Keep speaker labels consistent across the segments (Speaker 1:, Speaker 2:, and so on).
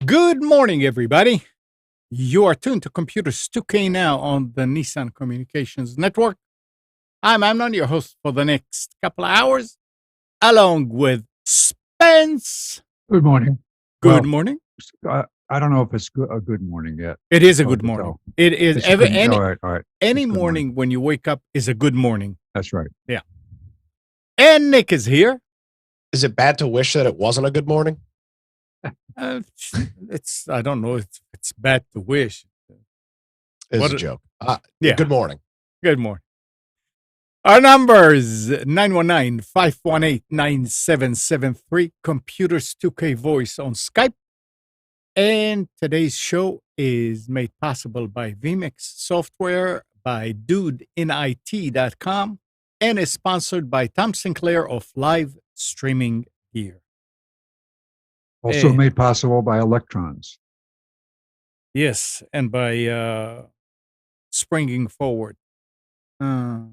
Speaker 1: Good morning, everybody. You are tuned to Computers 2K now on the Nissan Communications Network. I'm Amnon, your host for the next couple of hours, along with Spence.
Speaker 2: Good morning.
Speaker 1: Good morning.
Speaker 2: I don't know if it's a good morning yet.
Speaker 1: It is a good morning. It is
Speaker 2: all right.
Speaker 1: Any morning when you wake up is a good morning.
Speaker 2: That's right.
Speaker 1: Yeah. And Nick is here.
Speaker 3: Is it bad to wish that it wasn't a good morning?
Speaker 1: It's I don't know if it's bad to wish.
Speaker 3: It's a joke.
Speaker 1: Yeah.
Speaker 3: Good morning.
Speaker 1: Good morning. Our numbers 919-518-9773, Computers 2K Voice on Skype. And today's show is made possible by vMix Software, by dudeinit.com, and is sponsored by Tom Sinclair of Live Streaming Gear.
Speaker 2: Also made possible by Electrons.
Speaker 1: Yes, and by Springing Forward. We're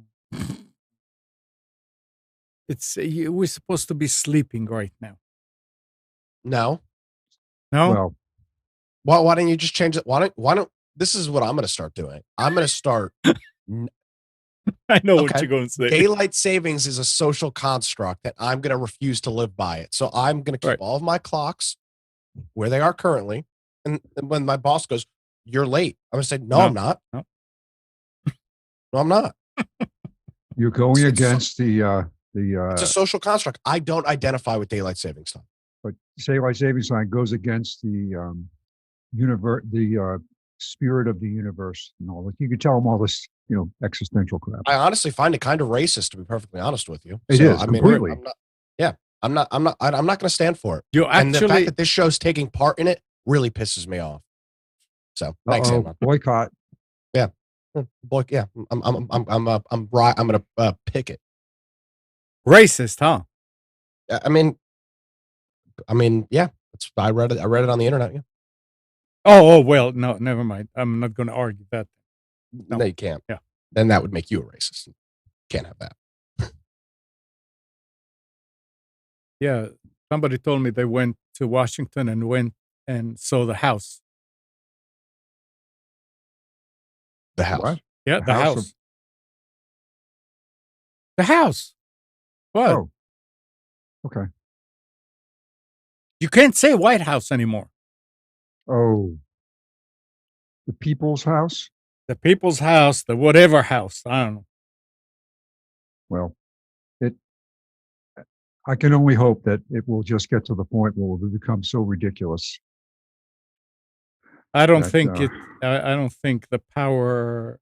Speaker 1: supposed to be sleeping right now.
Speaker 3: No.
Speaker 1: No?
Speaker 3: Well, why don't you just change it? Why don't this is what I'm going to start doing. I'm going to start.
Speaker 1: I know what you're going to say.
Speaker 3: Daylight savings is a social construct that I'm going to refuse to live by it. So I'm going to keep all of my clocks where they are currently. And when my boss goes, "You're late," I'm going to say, No, I'm not.
Speaker 1: No,
Speaker 3: I'm not.
Speaker 2: You're going against the.
Speaker 3: It's a social construct. I don't identify with daylight savings time.
Speaker 2: But daylight savings time goes against the spirit of the universe and all that. You could tell them all this, existential crap.
Speaker 3: I honestly find it kind of racist, to be perfectly honest with you.
Speaker 2: It is completely.
Speaker 3: I'm not going to stand for it.
Speaker 1: And
Speaker 3: the fact that this show's taking part in it really pisses me off. So thanks, Amnon.
Speaker 2: Boycott.
Speaker 3: Yeah, yeah. I'm going to pick it.
Speaker 1: Racist, huh?
Speaker 3: I mean, yeah. I read it on the internet. Yeah.
Speaker 1: Oh, well, no, never mind. I'm not going to argue that.
Speaker 3: No, you can't.
Speaker 1: Yeah.
Speaker 3: Then that would make you a racist. Can't have that.
Speaker 1: Yeah. Somebody told me they went to Washington and saw the house.
Speaker 3: The house.
Speaker 2: What?
Speaker 1: Yeah, the house. The house. What?
Speaker 2: Oh. Okay.
Speaker 1: You can't say White House anymore.
Speaker 2: Oh. The People's House?
Speaker 1: The People's House, the whatever house. I don't know.
Speaker 2: Well, I can only hope that it will just get to the point where it will become so ridiculous.
Speaker 1: I don't think the powers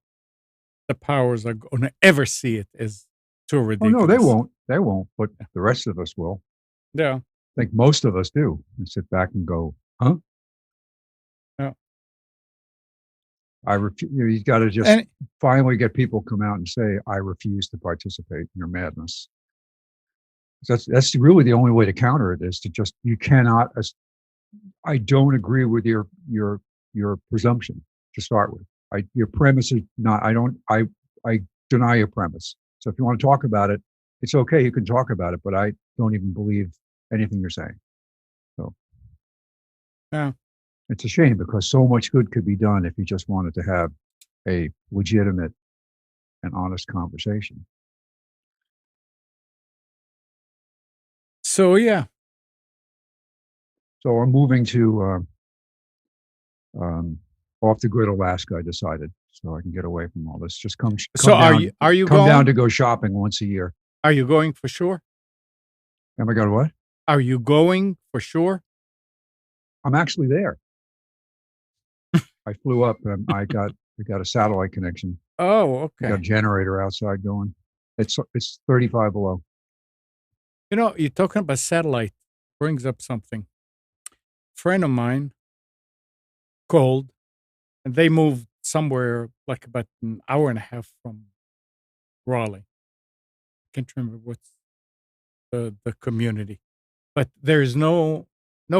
Speaker 1: are going to ever see it as too ridiculous.
Speaker 2: Oh, no, they won't. They won't, but the rest of us will.
Speaker 1: Yeah.
Speaker 2: I think most of us do. And sit back and go, huh?
Speaker 1: Yeah.
Speaker 2: I refuse. You've got to just finally get people come out and say, I refuse to participate in your madness. That's really the only way to counter it, is to just, you cannot, I don't agree with your presumption to start with. Your premise is not, I deny your premise. So if you want to talk about it, it's okay. You can talk about it, but I don't even believe anything you're saying. So
Speaker 1: yeah,
Speaker 2: it's a shame, because so much good could be done if you just wanted to have a legitimate and honest conversation.
Speaker 1: So yeah.
Speaker 2: So I'm moving to off the grid Alaska, I decided, so I can get away from all this. Just come
Speaker 1: So
Speaker 2: down,
Speaker 1: are you
Speaker 2: come
Speaker 1: going
Speaker 2: down to go shopping once a year?
Speaker 1: Are you going for sure?
Speaker 2: Am I going what?
Speaker 1: Are you going for sure?
Speaker 2: I'm actually there. I flew up and I got a satellite connection.
Speaker 1: Oh,
Speaker 2: I got a
Speaker 1: okay.
Speaker 2: generator outside going. It's 35 below.
Speaker 1: You know, you're talking about satellite brings up something. Friend of mine called, and they moved somewhere like about an hour and a half from Raleigh. Can't remember what's the community, but there's no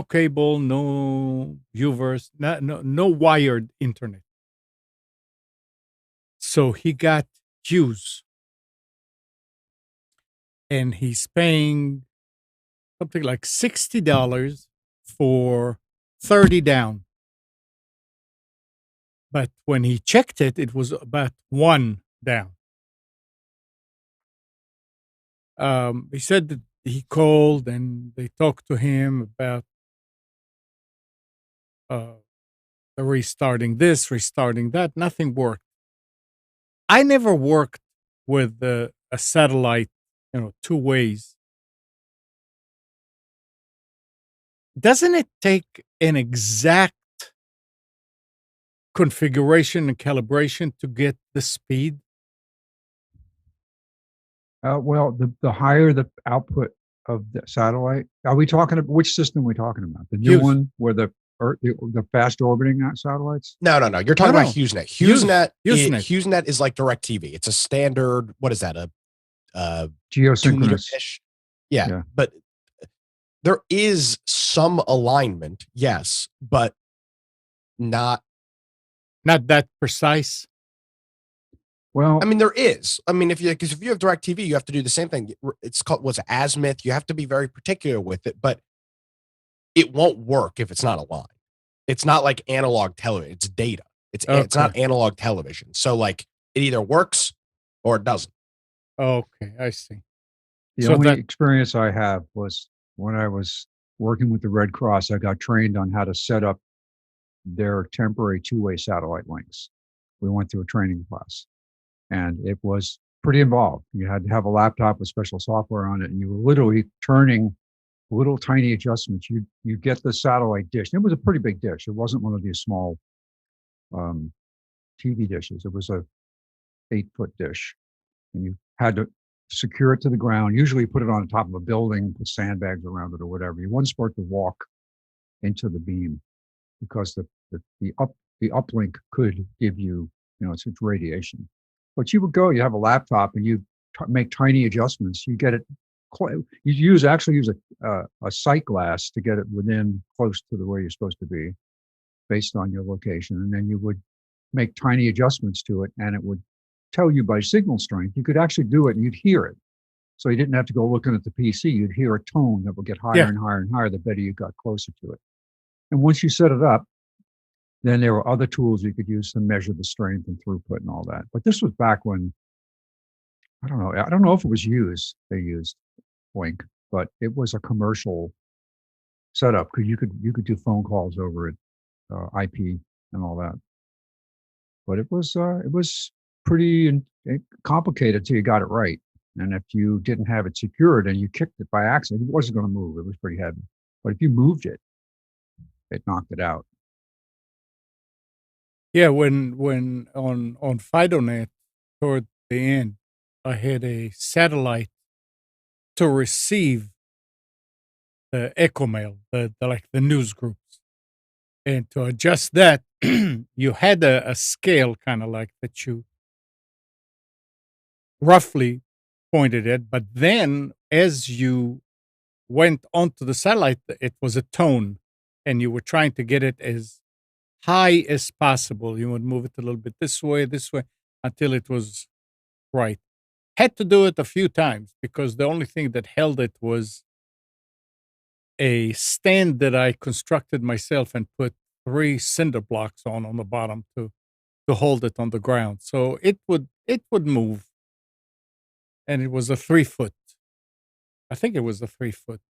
Speaker 1: cable, no Uverse, no wired internet. So he got Hughes, and he's paying something like $60 for 30 down. But when he checked it, it was about 1 down. He said that he called and they talked to him about uh, restarting this, restarting that. Nothing worked. I never worked with a satellite, two ways. Doesn't it take an exact configuration and calibration to get the speed?
Speaker 2: Well, the higher the output of the satellite, are we talking about which system are we talking about? The new
Speaker 1: Hughes.
Speaker 2: one where the fast orbiting satellites?
Speaker 3: No. You're talking
Speaker 1: No,
Speaker 3: about
Speaker 1: no.
Speaker 3: HughesNet.
Speaker 1: HughesNet.
Speaker 3: HughesNet is like DirecTV. It's a standard. What is that? A 2-meter
Speaker 2: Geosynchronous.
Speaker 3: dish. Yeah,
Speaker 2: Yeah.
Speaker 3: but there is some alignment, yes, but not.
Speaker 1: Not that precise.
Speaker 2: Well,
Speaker 3: I mean, there is. I mean, if you have DirecTV, you have to do the same thing. It's called what's azimuth. You have to be very particular with it, but it won't work if it's not aligned. It's not like analog television. It's data. It's not
Speaker 1: Okay.
Speaker 3: analog television. So like it either works or it doesn't.
Speaker 1: Okay, I see.
Speaker 2: the
Speaker 1: So
Speaker 2: only
Speaker 1: that
Speaker 2: experience I have was when I was working with the Red Cross. I got trained on how to set up their temporary two-way satellite links. We went through a training class, and it was pretty involved. You had to have a laptop with special software on it, and you were literally turning little tiny adjustments. You get the satellite dish. And it was a pretty big dish. It wasn't one of these small TV dishes. It was a 8-foot dish, and you had to secure it to the ground. Usually, put it on top of a building, put sandbags around it or whatever. You weren't supposed to walk into the beam because the uplink could give you, it's radiation. But you would go, you have a laptop, and you make tiny adjustments. You get it. You actually use a sight glass to get it within close to the way you're supposed to be, based on your location, and then you would make tiny adjustments to it, and it would tell you by signal strength. You could actually do it, and you'd hear it. So you didn't have to go looking at the PC. You'd hear a tone that would get higher and higher and higher the better you got closer to it. And once you set it up, then there were other tools you could use to measure the strength and throughput and all that. But this was back when, I don't know if it was they used Blink, but it was a commercial setup because you could do phone calls over it, IP and all that. But it was pretty complicated till you got it right. And if you didn't have it secured and you kicked it by accident, it wasn't going to move. It was pretty heavy. But if you moved it, it knocked it out.
Speaker 1: Yeah, when on FidoNet toward the end, I had a satellite to receive the echo mail, the like the news groups, and to adjust that, you had a scale kind of like that you roughly pointed at, but then as you went onto the satellite, it was a tone, and you were trying to get it as high as possible. You would move it a little bit this way, until it was right. Had to do it a few times because the only thing that held it was a stand that I constructed myself and put 3 cinder blocks on the bottom to hold it on the ground. So it would move, and it was a 3-foot. I think it was a 3-foot.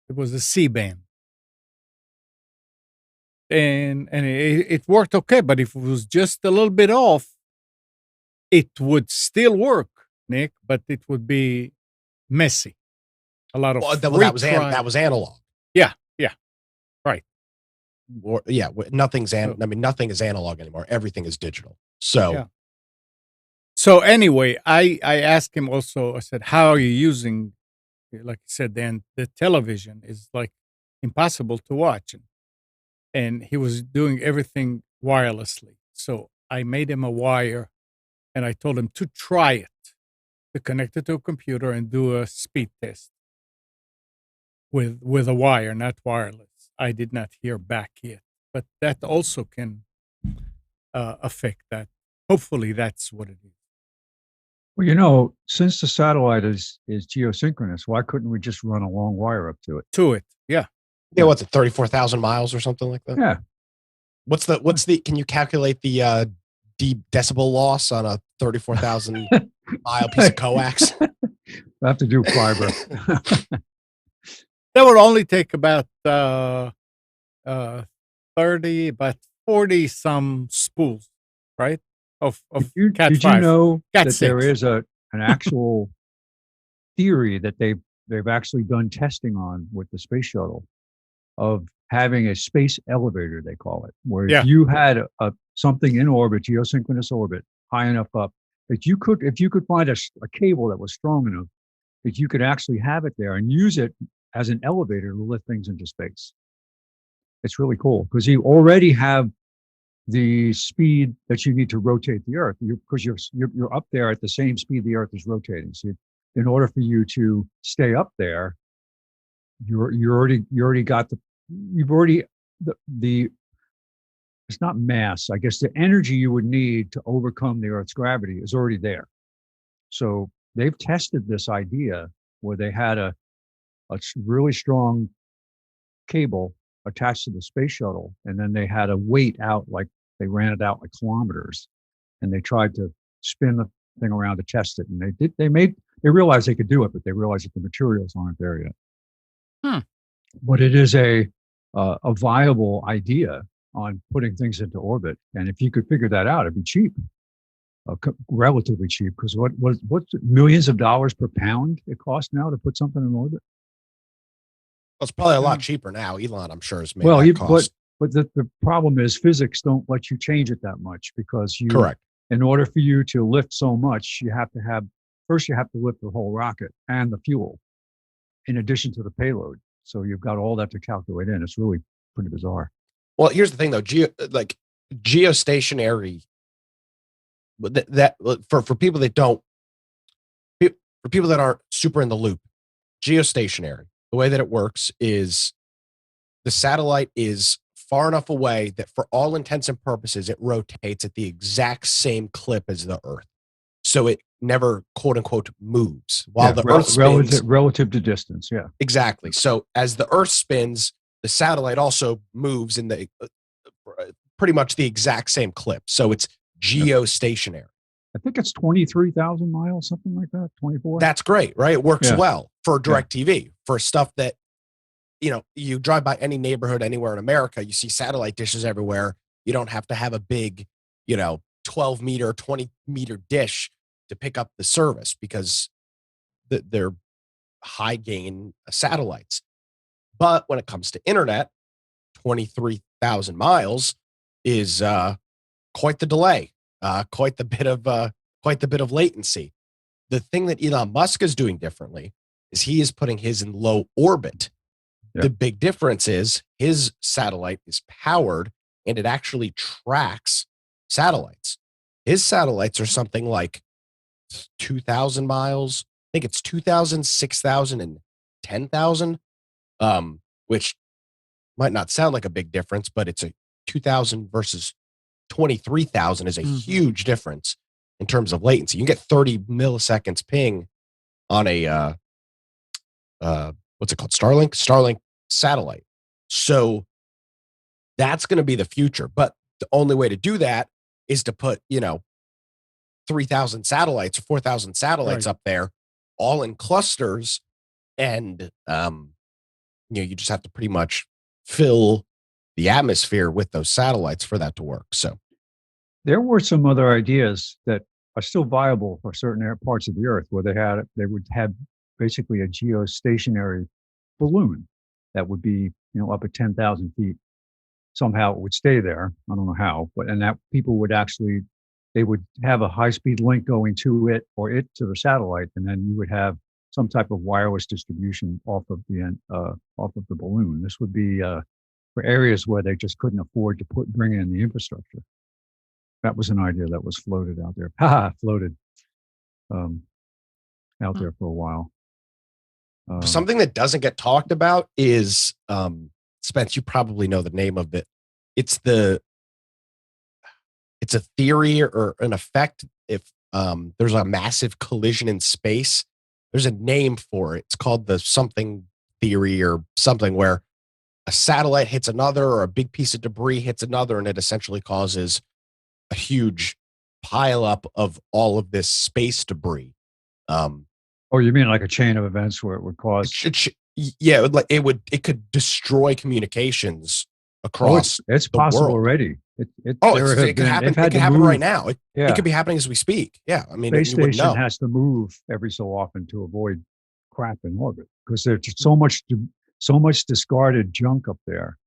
Speaker 1: It was a C-band. And it worked okay, but if it was just a little bit off, it would still work, Nick, but it would be messy. a lot of
Speaker 3: that was analog.
Speaker 1: Yeah, right.
Speaker 3: Or nothing is analog anymore. Everything is digital. So
Speaker 1: yeah. So anyway, I asked him also. I said, "How are you using?" Like you said, then the television is like impossible to watch, and he was doing everything wirelessly. So I made him a wire, and I told him to try it, to connect it to a computer and do a speed test with a wire, not wireless. I did not hear back yet, but that also can affect that. Hopefully, that's what it is.
Speaker 2: Well, since the satellite is geosynchronous, why couldn't we just run a long wire up to it?
Speaker 1: Yeah.
Speaker 3: Yeah, what's it, 34,000 miles or something like that?
Speaker 2: Yeah.
Speaker 3: Can you calculate the decibel loss on a 34,000 mile piece of coax?
Speaker 2: I have to do fiber.
Speaker 1: That would only take about 40 some spools, right? Of Cat 5.
Speaker 2: Did you know
Speaker 1: Cat
Speaker 2: that
Speaker 1: 6.
Speaker 2: there is an actual theory that they've actually done testing on with the space shuttle of having a space elevator, they call it, where if you had something in orbit, geosynchronous orbit, high enough up, that if you could find a cable that was strong enough, that you could actually have it there and use it as an elevator to lift things into space. It's really cool because you already have the speed that you need to rotate the Earth, because you're up there at the same speed the Earth is rotating. So in order for you to stay up there, you've already got the it's not mass, I guess the energy you would need to overcome the Earth's gravity is already there. So they've tested this idea where they had a really strong cable attached to the space shuttle, and then they had a weight out, like they ran it out like kilometers, and they tried to spin the thing around to test it, and they realized they could do it, but they realized that the materials aren't there yet. But it is a viable idea on putting things into orbit, and if you could figure that out, it'd be cheap, relatively cheap, because what's millions of dollars per pound it costs now to put something in orbit?
Speaker 3: Well, it's probably a lot cheaper now. Elon, I'm sure, has made that cost.
Speaker 2: But the problem is physics don't let you change it that much, because
Speaker 3: Correct.
Speaker 2: In order for you to lift so much, you have to lift the whole rocket and the fuel, in addition to the payload. So you've got all that to calculate in. It's really pretty bizarre.
Speaker 3: Well, here's the thing, though. Geostationary. For people that aren't super in the loop, geostationary. The way that it works is the satellite is far enough away that for all intents and purposes, it rotates at the exact same clip as the Earth. So it never, quote unquote, moves while the Earth spins.
Speaker 2: Relative to distance, yeah.
Speaker 3: Exactly. So as the Earth spins, the satellite also moves in the pretty much the exact same clip. So it's geostationary.
Speaker 2: I think it's 23,000 miles, something like that, 24.
Speaker 3: That's great, right? It works well for DirecTV, for stuff that, you drive by any neighborhood anywhere in America, you see satellite dishes everywhere. You don't have to have a big, 12 meter, 20 meter dish to pick up the service, because they're high gain satellites. But when it comes to internet, 23,000 miles is quite the delay, quite the bit of latency. The thing that Elon Musk is doing differently is he is putting his in low orbit. Yeah. The big difference is his satellite is powered and it actually tracks satellites. His satellites are something like 2,000 miles. I think it's 2,000, 6,000, and 10,000, which might not sound like a big difference, but it's a 2,000 versus 23,000 is a huge difference in terms of latency. You can get 30 milliseconds ping on a what's it called? Starlink satellite. So that's going to be the future. But the only way to do that is to put, 3,000 satellites or 4,000 satellites up there, all in clusters. And, you just have to pretty much fill the atmosphere with those satellites for that to work. So
Speaker 2: there were some other ideas that are still viable for certain parts of the Earth, where they would have basically a geostationary balloon that would be, up at 10,000 feet. Somehow it would stay there. I don't know how, but and that people would actually, they would have a high-speed link going to it or it to the satellite, and then you would have some type of wireless distribution off of the balloon. This would be for areas where they just couldn't afford to bring in the infrastructure. That was an idea that was floated out there. Floated out there for a while.
Speaker 3: Something that doesn't get talked about is Spence, you probably know the name of it. It's a theory or an effect. If there's a massive collision in space, there's a name for it. It's called the something theory or something, where a satellite hits another or a big piece of debris hits another, and it essentially causes a huge pileup of all of this space debris.
Speaker 2: Oh, you mean like a chain of events where it would cause?
Speaker 3: It could destroy communications across.
Speaker 2: It's
Speaker 3: the
Speaker 2: possible
Speaker 3: world.
Speaker 2: already.
Speaker 3: It could happen. It could happen right now. It could be happening as we speak. Yeah, I mean,
Speaker 2: space station has to move every so often to avoid crap in orbit because there's just so much discarded junk up there,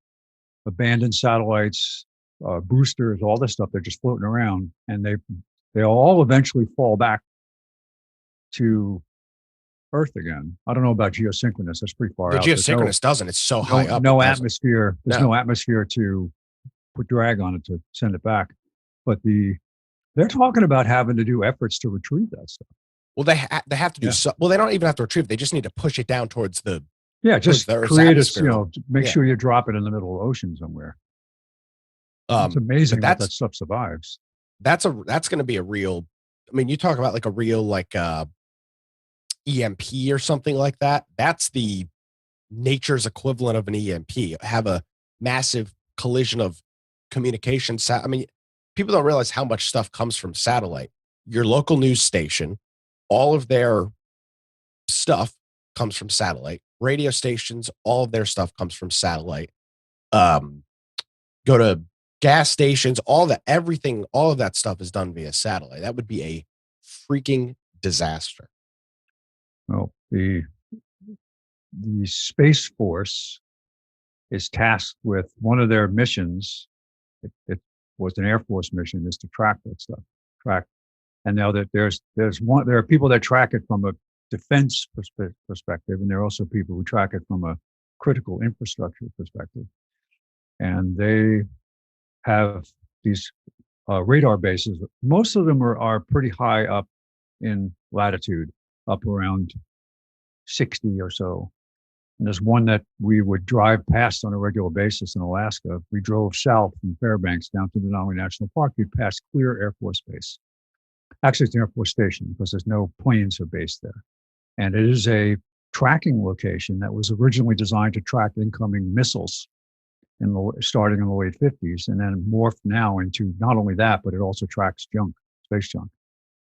Speaker 2: abandoned satellites, boosters, all this stuff. They're just floating around, and they all eventually fall back to Earth again. I don't know about geosynchronous. That's pretty far out.
Speaker 3: Geosynchronous doesn't. It's so high up.
Speaker 2: No atmosphere. There's no atmosphere to put drag on it to send it back. But they're talking about having to do efforts to retrieve that stuff.
Speaker 3: Well, they have to do so. Well, they don't even have to retrieve. They just need to push it down towards the.
Speaker 2: Yeah, just create make sure you drop it in the middle of the ocean somewhere. It's amazing that stuff survives.
Speaker 3: That's going to be a real. I mean, you talk about like a real EMP or something like that. That's the nature's equivalent of an EMP. Have a massive collision of communication. I mean, people don't realize how much stuff comes from satellite. Your local news station, all of their stuff comes from satellite. Radio stations, all of their stuff comes from satellite. Go to gas stations, everything, all of that stuff is done via satellite. That would be a freaking disaster.
Speaker 2: Well, the Space Force is tasked with one of their missions. It was an Air Force mission, is to track that stuff. And now that there are people that track it from a defense perspective, and there are also people who track it from a critical infrastructure perspective. And they have these radar bases. Most of them are pretty high up in latitude, up around 60 or so. And there's one that we would drive past on a regular basis in Alaska. We drove south from Fairbanks down to Denali National Park. We'd pass Clear Air Force Base. Actually, it's an Air Force station because there's no planes are based there. And it is a tracking location that was originally designed to track incoming missiles starting in the late 50s, and then morphed now into not only that, but it also tracks space junk.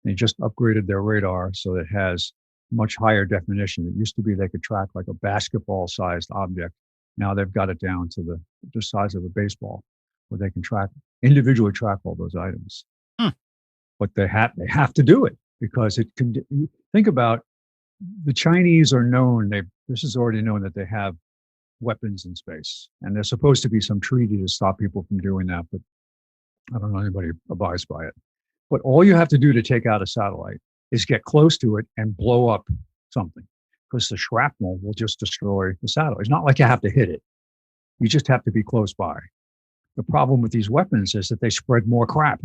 Speaker 2: They just upgraded their radar so it has much higher definition. It used to be they could track like a basketball-sized object. Now they've got it down to the size of a baseball, where they can individually track all those items. But they have to do it because it can. Think about the Chinese are known. This is already known that they have weapons in space, and there's supposed to be some treaty to stop people from doing that. But I don't know anybody abides by it. But all you have to do to take out a satellite is get close to it and blow up something, because the shrapnel will just destroy the satellite. It's not like you have to hit it. You just have to be close by. The problem with these weapons is that they spread more crap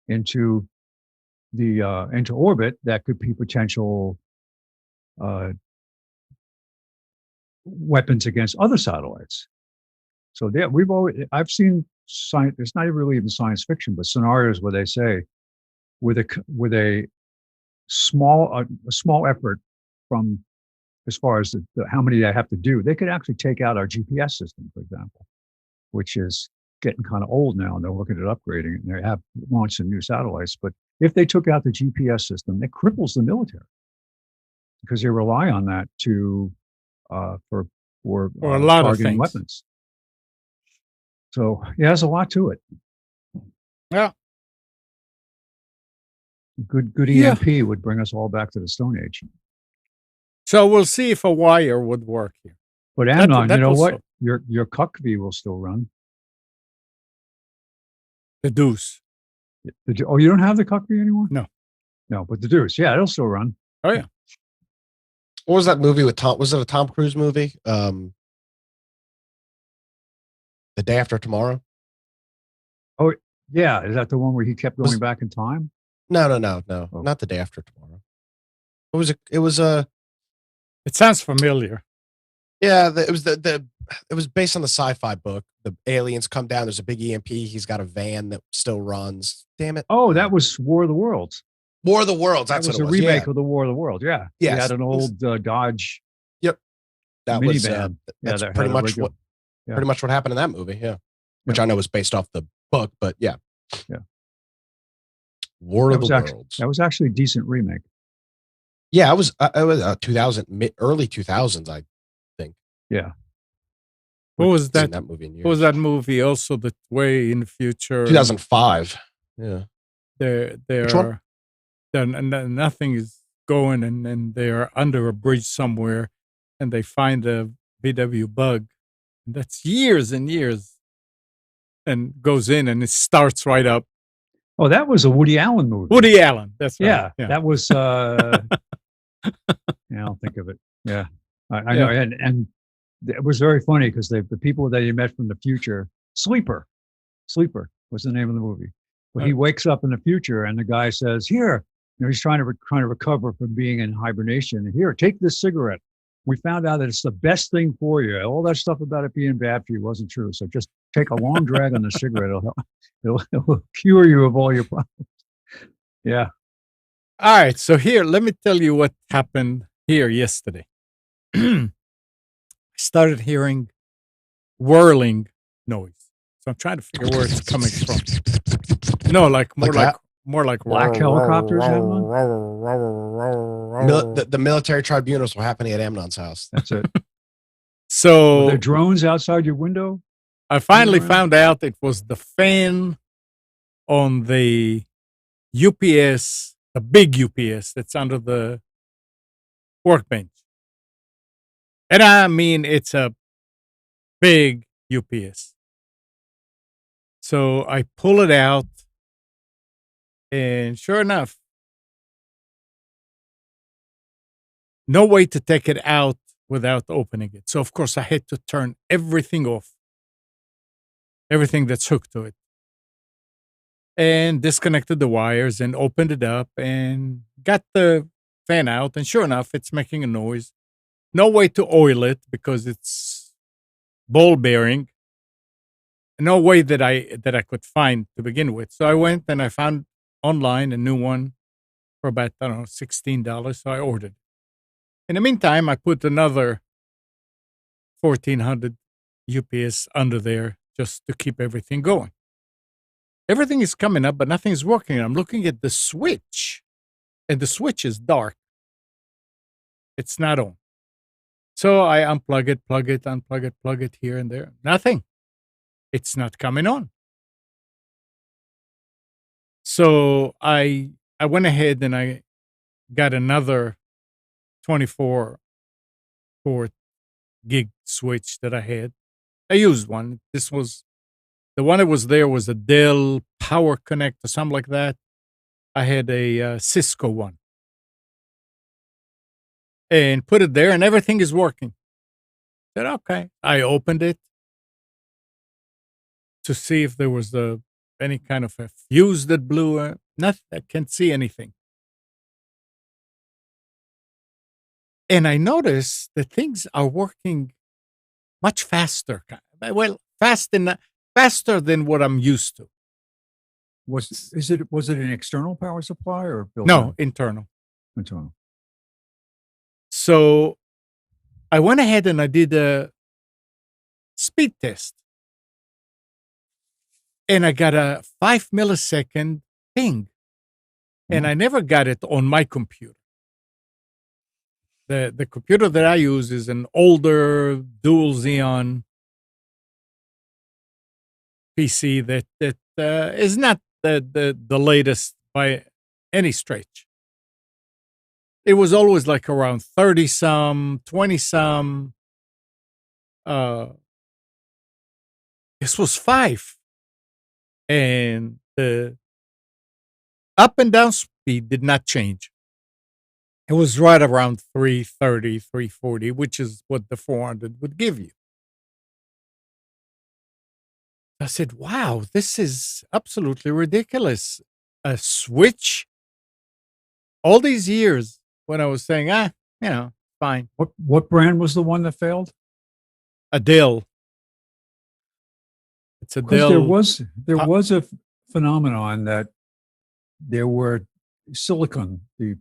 Speaker 2: into orbit that could be potential weapons against other satellites. So I've seen science. It's not really even science fiction, but scenarios where they say, with a small effort from as far as how many they have to do, they could actually take out our GPS system, for example, which is getting kind of old now, and they're looking at upgrading it, and they have launched some new satellites. But if they took out the GPS system, it cripples the military because they rely on that for
Speaker 1: a lot of things.
Speaker 2: Weapons. So yeah, there's a lot to it.
Speaker 1: Yeah.
Speaker 2: Good EMP would bring us all back to the Stone Age.
Speaker 1: So we'll see if a wire would work here.
Speaker 2: But Amnon, you know what? Your Cuckvy will still run.
Speaker 1: The Deuce.
Speaker 2: Oh, you don't have the Cuckvy anymore?
Speaker 1: No.
Speaker 2: No, but the Deuce, yeah, it'll still run.
Speaker 1: Oh yeah.
Speaker 3: What was that movie with Tom? Was it a Tom Cruise movie? The Day After Tomorrow.
Speaker 2: Oh yeah, is that the one where he kept going back in time?
Speaker 3: No, not The Day After Tomorrow. It was
Speaker 1: It sounds familiar.
Speaker 3: Yeah, it was based on the sci-fi book. The aliens come down. There's a big EMP. He's got a van that still runs. Damn it!
Speaker 2: Oh, that was War of the Worlds.
Speaker 3: War of the Worlds. That's
Speaker 2: that was
Speaker 3: what it
Speaker 2: a
Speaker 3: was.
Speaker 2: remake of the War of the Worlds. Yeah,
Speaker 3: yes.
Speaker 2: He had an old Dodge.
Speaker 3: Yep, that was. That's
Speaker 2: that
Speaker 3: pretty much what happened in that movie. Yeah, which I know was based off the book, but yeah. War of the Worlds.
Speaker 2: That was actually a decent remake.
Speaker 3: Yeah, it was 2000, early 2000s, I think.
Speaker 2: Yeah.
Speaker 1: What was that?
Speaker 3: That movie in years.
Speaker 1: What was that movie? Also, the way in the future.
Speaker 3: 2005. Yeah.
Speaker 1: Nothing is going, and they are under a bridge somewhere, and they find a VW bug. And that's years and years, and goes in, and it starts right up.
Speaker 2: Oh, that was a Woody Allen movie.
Speaker 1: Woody Allen. That's right.
Speaker 2: Yeah. That was. Yeah, I'll think of it. Yeah, I know, and it was very funny because the people that he met from the future, Sleeper was the name of the movie. But he wakes up in the future, and the guy says, "Here, he's trying to recover from being in hibernation. Here, take this cigarette. We found out that it's the best thing for you. All that stuff about it being bad for you wasn't true. So just take a long drag on the cigarette. It'll cure you of all your problems." Yeah.
Speaker 1: All right. So here, let me tell you what happened here yesterday. I started hearing whirling noise. So I'm trying to figure where it's coming from. No, more like
Speaker 2: black helicopters.
Speaker 3: The military tribunals were happening at Amnon's house.
Speaker 2: That's it.
Speaker 1: So
Speaker 2: were there drones outside your window?
Speaker 1: I finally found out it was the fan on the UPS, the big UPS that's under the workbench. And I mean, it's a big UPS. So I pull it out, and sure enough, no way to take it out without opening it. So, of course, I had to turn everything off, everything that's hooked to it, and disconnected the wires and opened it up and got the fan out. And sure enough, it's making a noise. No way to oil it because it's ball bearing. No way that I could find to begin with. So I went and I found online a new one for about, I don't know, $16. So I ordered. In the meantime, I put another 1,400 UPS under there just to keep everything going. Everything is coming up, but nothing is working. I'm looking at the switch, and the switch is dark. It's not on. So I unplug it, plug it here and there. Nothing. It's not coming on. So I went ahead and I got another 24 port gig switch that I had. I used one. This was the one that was there was a Dell Power Connect or something like that. I had a Cisco one. And put it there, and everything is working. I said, okay. I opened it to see if there was any kind of a fuse that blew. Nothing. I can't see anything. And I noticed that things are working much faster. Well, faster than what I'm used to.
Speaker 2: Was it an external power supply or built?
Speaker 1: No, internal.
Speaker 2: Internal.
Speaker 1: So I went ahead and I did a speed test. And I got a 5 millisecond ping. And I never got it on my computer. The computer that I use is an older dual Xeon PC that is not the latest by any stretch. it was always like around 30 some, 20 some. This was 5. And the up and down speed did not change. It was right around 330, 340, which is what the 400 would give you. I said, wow, this is absolutely ridiculous. A switch? All these years when I was saying, fine.
Speaker 2: What brand was the one that failed?
Speaker 1: A Dell. It's a Dell.
Speaker 2: There was a phenomenon that there were silicon, the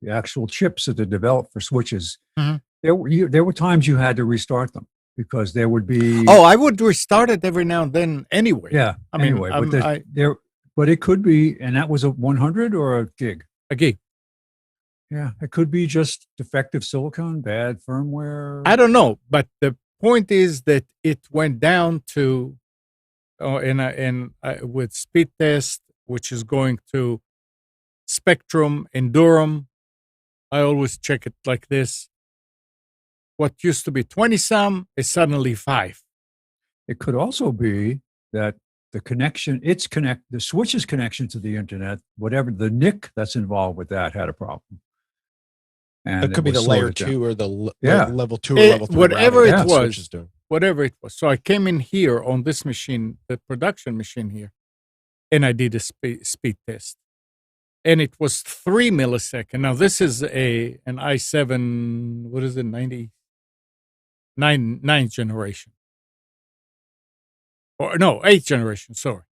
Speaker 2: actual chips that are developed for switches.
Speaker 1: Mm-hmm.
Speaker 2: There were times you had to restart them because there would be.
Speaker 1: Oh, I would restart it every now and then anyway.
Speaker 2: Yeah. But it could be, and that was a 100 or a gig?
Speaker 1: A gig.
Speaker 2: Yeah, it could be just defective silicon, bad firmware.
Speaker 1: I don't know, but the point is that it went down to, with speed test, which is going to Spectrum and Durham. I always check it like this. What used to be 20 some is suddenly 5.
Speaker 2: It could also be that the switch's connection to the internet, whatever the NIC that's involved with that had a problem. And
Speaker 3: it could be the layer 2 or the level 2 or level 3.
Speaker 1: Whatever it was. So I came in here on this machine, the production machine here, and I did a speed test. And it was 3 milliseconds. Now, this is an i7, what is it, 9th generation. Or no, 8th generation, sorry.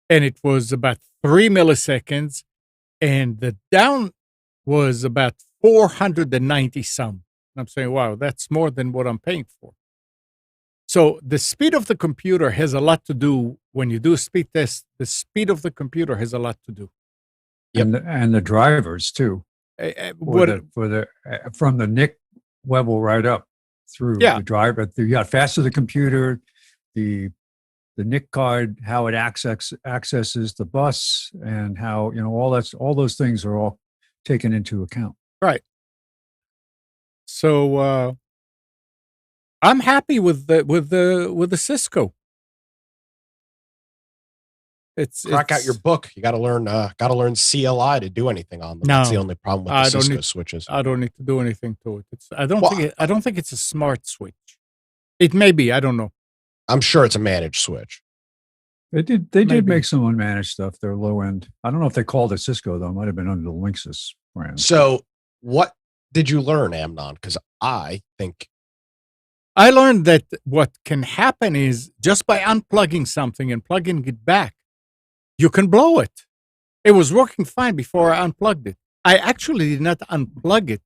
Speaker 1: And it was about 3 milliseconds, and the down was about 490 some. And I'm saying, wow, that's more than what I'm paying for. So the speed of the computer has a lot to do when you do a speed test. The speed of the computer has a lot to do.
Speaker 2: Yep. And the drivers too. From the NIC level right up through the driver. You got faster the computer, the NIC card, how it accesses the bus, and how all those things are all taken into account.
Speaker 1: Right. So I'm happy with the Cisco.
Speaker 3: Crack out your book. You got to learn CLI to do anything on them.
Speaker 1: No,
Speaker 3: that's the only problem with the Cisco switches.
Speaker 1: I don't need to do anything to it. I don't think it's a smart switch. It may be. I don't know.
Speaker 3: I'm sure it's a managed switch.
Speaker 2: They did make some unmanaged stuff. They're low end. I don't know if they called it Cisco though. It might have been under the Linksys brand.
Speaker 3: So what did you learn, Amnon? Because I think
Speaker 1: I learned that what can happen is just by unplugging something and plugging it back, you can blow it. It was working fine before I unplugged it. I actually did not unplug it.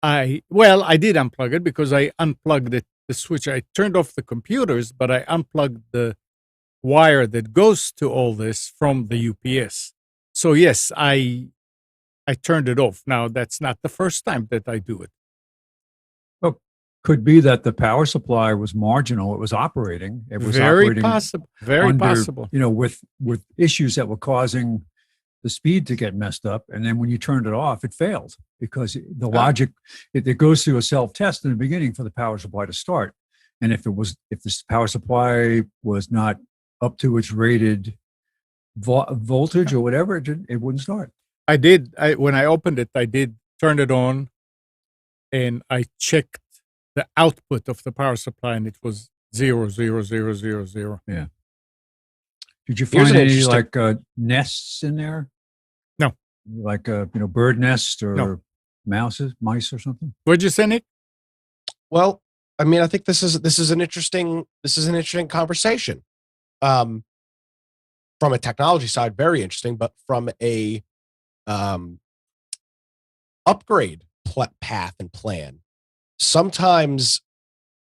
Speaker 1: I did unplug it because I unplugged the switch. I turned off the computers, but I unplugged the wire that goes to all this from the UPS. So yes, I turned it off. Now that's not the first time that I do it.
Speaker 2: Well, could be that the power supply was marginal. It was operating. It was operating
Speaker 1: possible. Very possible.
Speaker 2: With issues that were causing the speed to get messed up, and then when you turned it off, it failed because the logic it goes through a self-test in the beginning for the power supply to start, and if the power supply was not up to its rated voltage or whatever, it wouldn't start.
Speaker 1: When I opened it, I did turn it on, and I checked the output of the power supply, and it was 0, 0, 0, 0, 0.
Speaker 2: Yeah. Did you find any nests in there?
Speaker 1: No.
Speaker 2: Like bird nest or mice or something?
Speaker 1: What'd you say, Nick?
Speaker 3: Well, I mean, I think this is an interesting conversation. From a technology side, very interesting, but from a upgrade path and plan, sometimes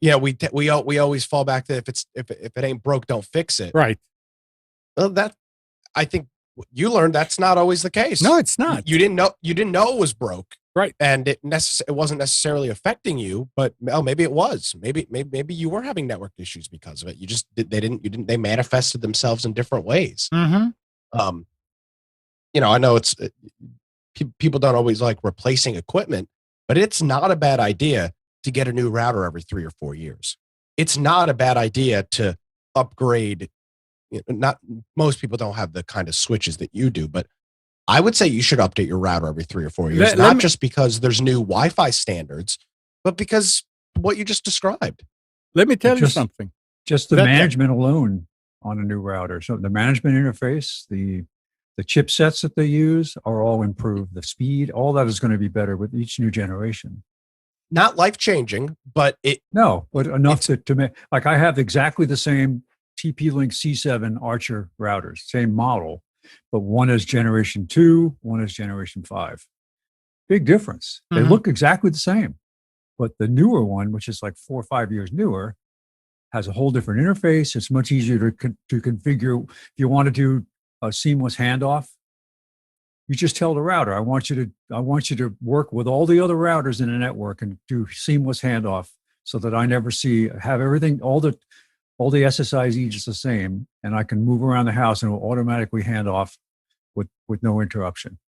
Speaker 3: we always fall back to if it ain't broke, don't fix it.
Speaker 1: Right.
Speaker 3: Well, that I think you learned that's not always the case.
Speaker 1: No, it's not.
Speaker 3: You didn't know it was broke.
Speaker 1: Right.
Speaker 3: And it wasn't necessarily affecting you, but maybe it was. Maybe you were having network issues because of it. They manifested themselves in different ways.
Speaker 1: Mm-hmm.
Speaker 3: I know people don't always like replacing equipment, but it's not a bad idea to get a new router every 3 or 4 years. It's not a bad idea to upgrade. Not most people don't have the kind of switches that you do, but I would say you should update your router every 3 or 4 years, not just because there's new Wi-Fi standards, but because what you just described.
Speaker 1: Let me tell you something.
Speaker 2: Just the management alone on a new router. So the management interface, the chipsets that they use are all improved. The speed, all that is going to be better with each new generation.
Speaker 3: Not life-changing, but
Speaker 2: but enough to make, like I have exactly the same TP-Link C7 Archer routers, same model, but one is generation 2, one is generation 5. Big difference. They look exactly the same, but the newer one, which is like 4 or 5 years newer, has a whole different interface. It's much easier to configure. If you want to do a seamless handoff, you just tell the router, I want you to work with all the other routers in the network and do seamless handoff so that I never have everything, all the SSIs each is the same, and I can move around the house and it will automatically hand off with no interruption.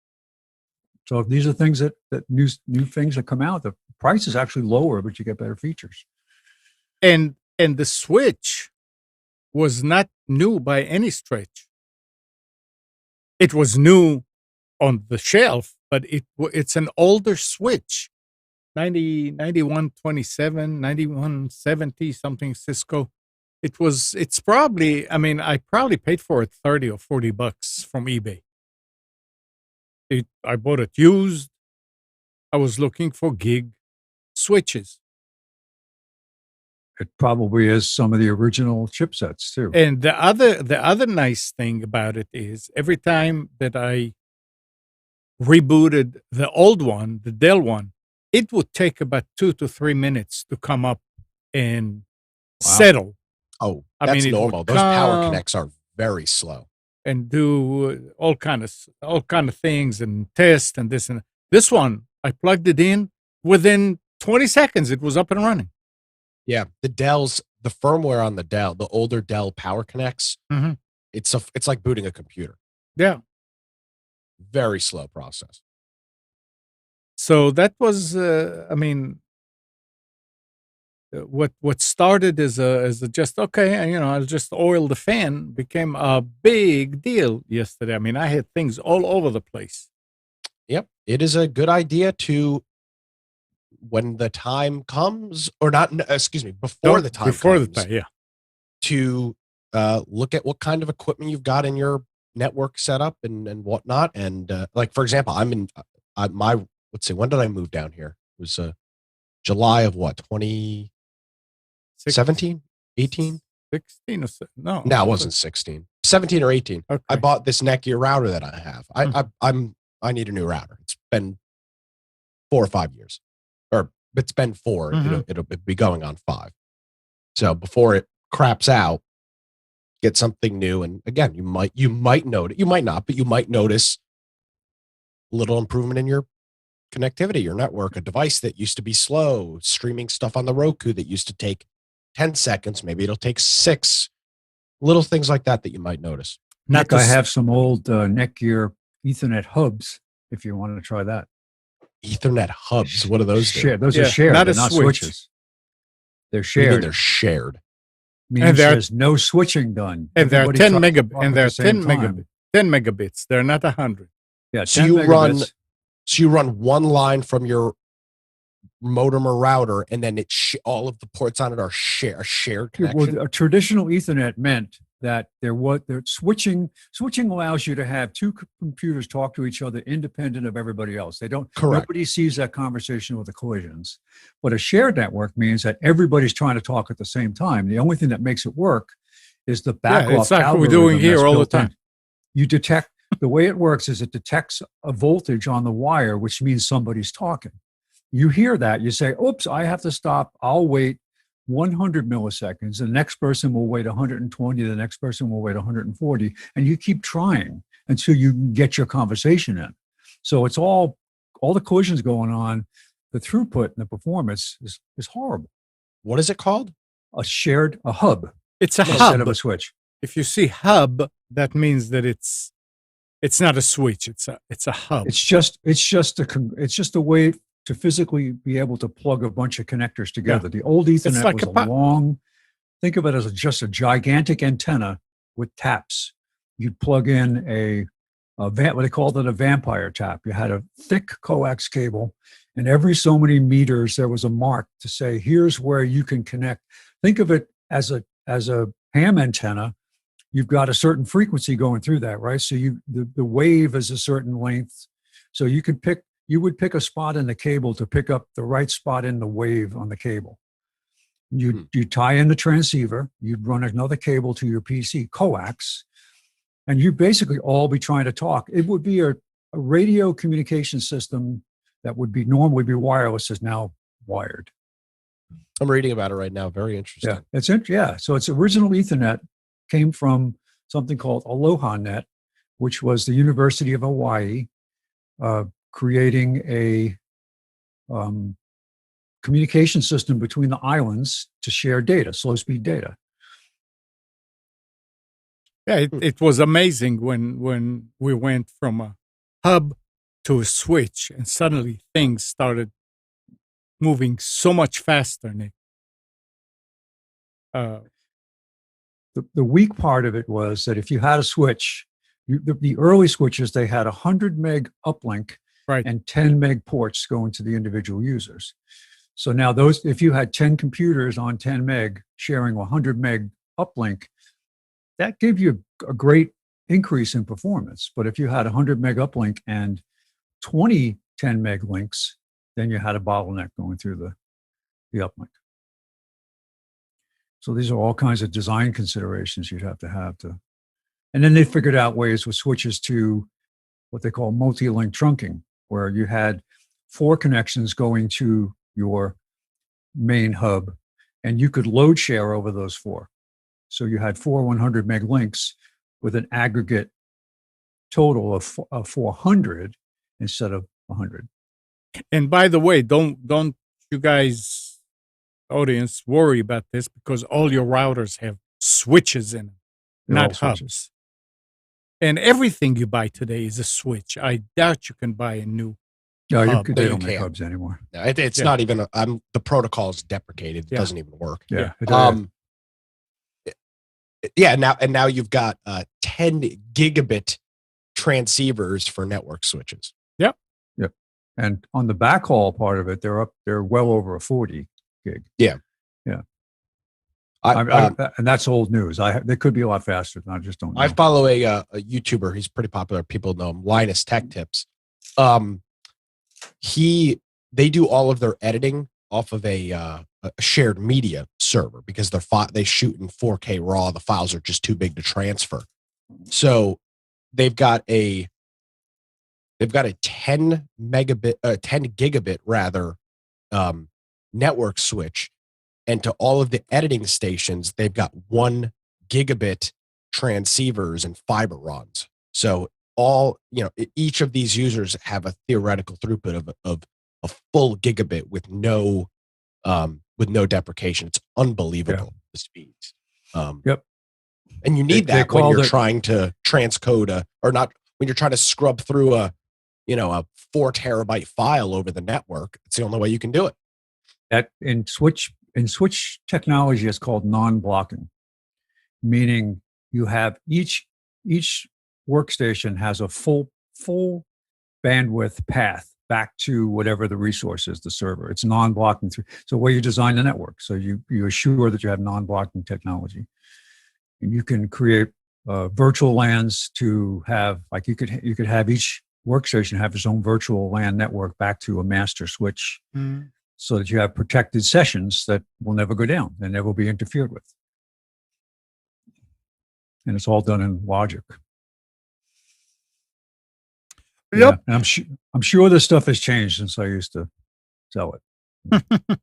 Speaker 2: So these are things that new things that come out. The price is actually lower, but you get better features.
Speaker 1: And the switch was not new by any stretch. It was new on the shelf, but it's an older switch, 9127, 9170, something Cisco. It's probably, I probably paid for it $30 or $40 from eBay. I bought it used. I was looking for gig switches.
Speaker 2: It probably is some of the original chipsets too.
Speaker 1: And the other nice thing about it is every time that I rebooted the old one, the Dell one, it would take about 2 to 3 minutes to come up and settle.
Speaker 3: Oh, that's normal. Those power connects are very slow.
Speaker 1: And do all kind of things and test and this and that. This one, I plugged it in. Within 20 seconds, it was up and running.
Speaker 3: Yeah, the firmware on the Dell, the older Dell power connects, it's like booting a computer.
Speaker 1: Yeah.
Speaker 3: Very slow process.
Speaker 1: So that was, what started as a just, okay, I'll just oil the fan, became a big deal yesterday. I had things all over the place.
Speaker 3: Yep. It is a good idea to, when the time comes, or not, before the time comes, to look at what kind of equipment you've got in your network setup and whatnot. And like, for example, let's see, when did I move down here? It was July of what, 2017, 18?
Speaker 1: 16 or so. No,
Speaker 3: it wasn't 16, 17 or 18. Okay. I bought this Netgear router that I have. I need a new router. It's been 4 or 5 years. Or it's been 4. It'll be going on 5. So before it craps out, get something new. And again, you might notice, you might not, but you might notice a little improvement in your connectivity, your network. A device that used to be slow, streaming stuff on the Roku that used to take 10 seconds, maybe it'll take 6. Little things like that you might notice.
Speaker 2: Nick, I have some old Netgear Ethernet hubs if you want to try that.
Speaker 3: Ethernet hubs. What are those?
Speaker 2: Those are shared, not switches. They're shared.
Speaker 3: They're shared.
Speaker 2: Means there's no switching done.
Speaker 1: And they're 10 megabits. And they're 10 megabits. 10 megabits. They're not 100.
Speaker 2: Yeah.
Speaker 3: So you run one line from your modem or router, and then all of the ports on it are shared connection.
Speaker 2: Well, a traditional Ethernet meant that switching allows you to have 2 computers talk to each other independent of everybody else. Nobody sees that conversation with the collisions. But a shared network means that everybody's trying to talk at the same time. The only thing that makes it work is the backup.
Speaker 1: Yeah, it's like what we're doing here all the time.
Speaker 2: You detect, the way it works is it detects a voltage on the wire, which means somebody's talking. You hear that, you say, oops, I have to stop. I'll wait 100 milliseconds. The next person will wait 120. The next person will wait 140. And you keep trying until you get your conversation in. So it's all the collisions going on. The throughput and the performance is horrible.
Speaker 3: What is it called?
Speaker 2: A hub.
Speaker 1: It's a hub.
Speaker 2: Instead of a switch.
Speaker 1: If you see hub, that means that it's It's not a switch. It's a hub.
Speaker 2: It's just a way to physically be able to plug a bunch of connectors together. The old Ethernet
Speaker 1: like
Speaker 2: was a long. Think of it as just a gigantic antenna with taps. You'd plug in what they called it a vampire tap. You had a thick coax cable, and every so many meters there was a mark to say, here's where you can connect. Think of it as a ham antenna. You've got a certain frequency going through that, right? So the wave is a certain length. So you would pick a spot in the cable to pick up the right spot in the wave on the cable. You tie in the transceiver, you'd run another cable to your PC, coax, and you basically all be trying to talk. It would be a radio communication system that would normally be wireless is now wired.
Speaker 3: I'm reading about it right now. Very interesting.
Speaker 2: So its original Ethernet came from something called AlohaNet, which was the University of Hawaii creating a communication system between the islands to share data, slow speed data.
Speaker 1: Yeah, it was amazing when we went from a hub to a switch, and suddenly things started moving so much faster, Nick.
Speaker 2: The weak part of it was that if you had a switch, the early switches, they had 100 meg uplink and 10 meg ports going to the individual users. So now if you had 10 computers on 10 meg sharing 100 meg uplink, that gave you a great increase in performance. But if you had 100 meg uplink and 20 10 meg links, then you had a bottleneck going through the uplink. So these are all kinds of design considerations you'd have to. And then they figured out ways with switches to what they call multi-link trunking, where you had 4 connections going to your main hub, and you could load share over those 4. So you had 4 100 meg links with an aggregate total of 400 instead of 100.
Speaker 1: And by the way, don't you guys, audience, worry about this, because all your routers have switches in them, not hubs. And everything you buy today is a switch. I doubt you can buy a new hub.
Speaker 2: They don't make hubs anymore.
Speaker 3: No, it's not even. The protocol is deprecated. It doesn't even work.
Speaker 2: Yeah.
Speaker 3: Now you've got 10 gigabit transceivers for network switches.
Speaker 2: Yep. And on the backhaul part of it, they're well over a 40 gig.
Speaker 3: Yeah.
Speaker 2: And that's old news. They could be a lot faster. I just don't know.
Speaker 3: I follow a YouTuber. He's pretty popular. People know him. Linus Tech Tips. They do all of their editing off of a shared media server because they shoot in 4K RAW. The files are just too big to transfer. So they've got a 10 gigabit rather network switch, and to all of the editing stations, they've got 1 gigabit transceivers and fiber rods. So each of these users have a theoretical throughput of a full gigabit with no deprecation. It's unbelievable, the speeds.
Speaker 2: Yep.
Speaker 3: And you need that when you're trying to transcode when you're trying to scrub through a 4 terabyte file over the network. It's the only way you can do it.
Speaker 2: That in switch technology is called non-blocking, meaning you have each workstation has a full bandwidth path back to whatever the resource is, the server. It's non-blocking through. So where you design the network, so you assure that you have non-blocking technology, and you can create virtual LANs to have, like you could have each workstation have its own virtual LAN network back to a master switch, so that you have protected sessions that will never go down and never be interfered with. And it's all done in logic.
Speaker 1: Yep.
Speaker 2: Yeah, and I'm sure this stuff has changed since I used to sell it. A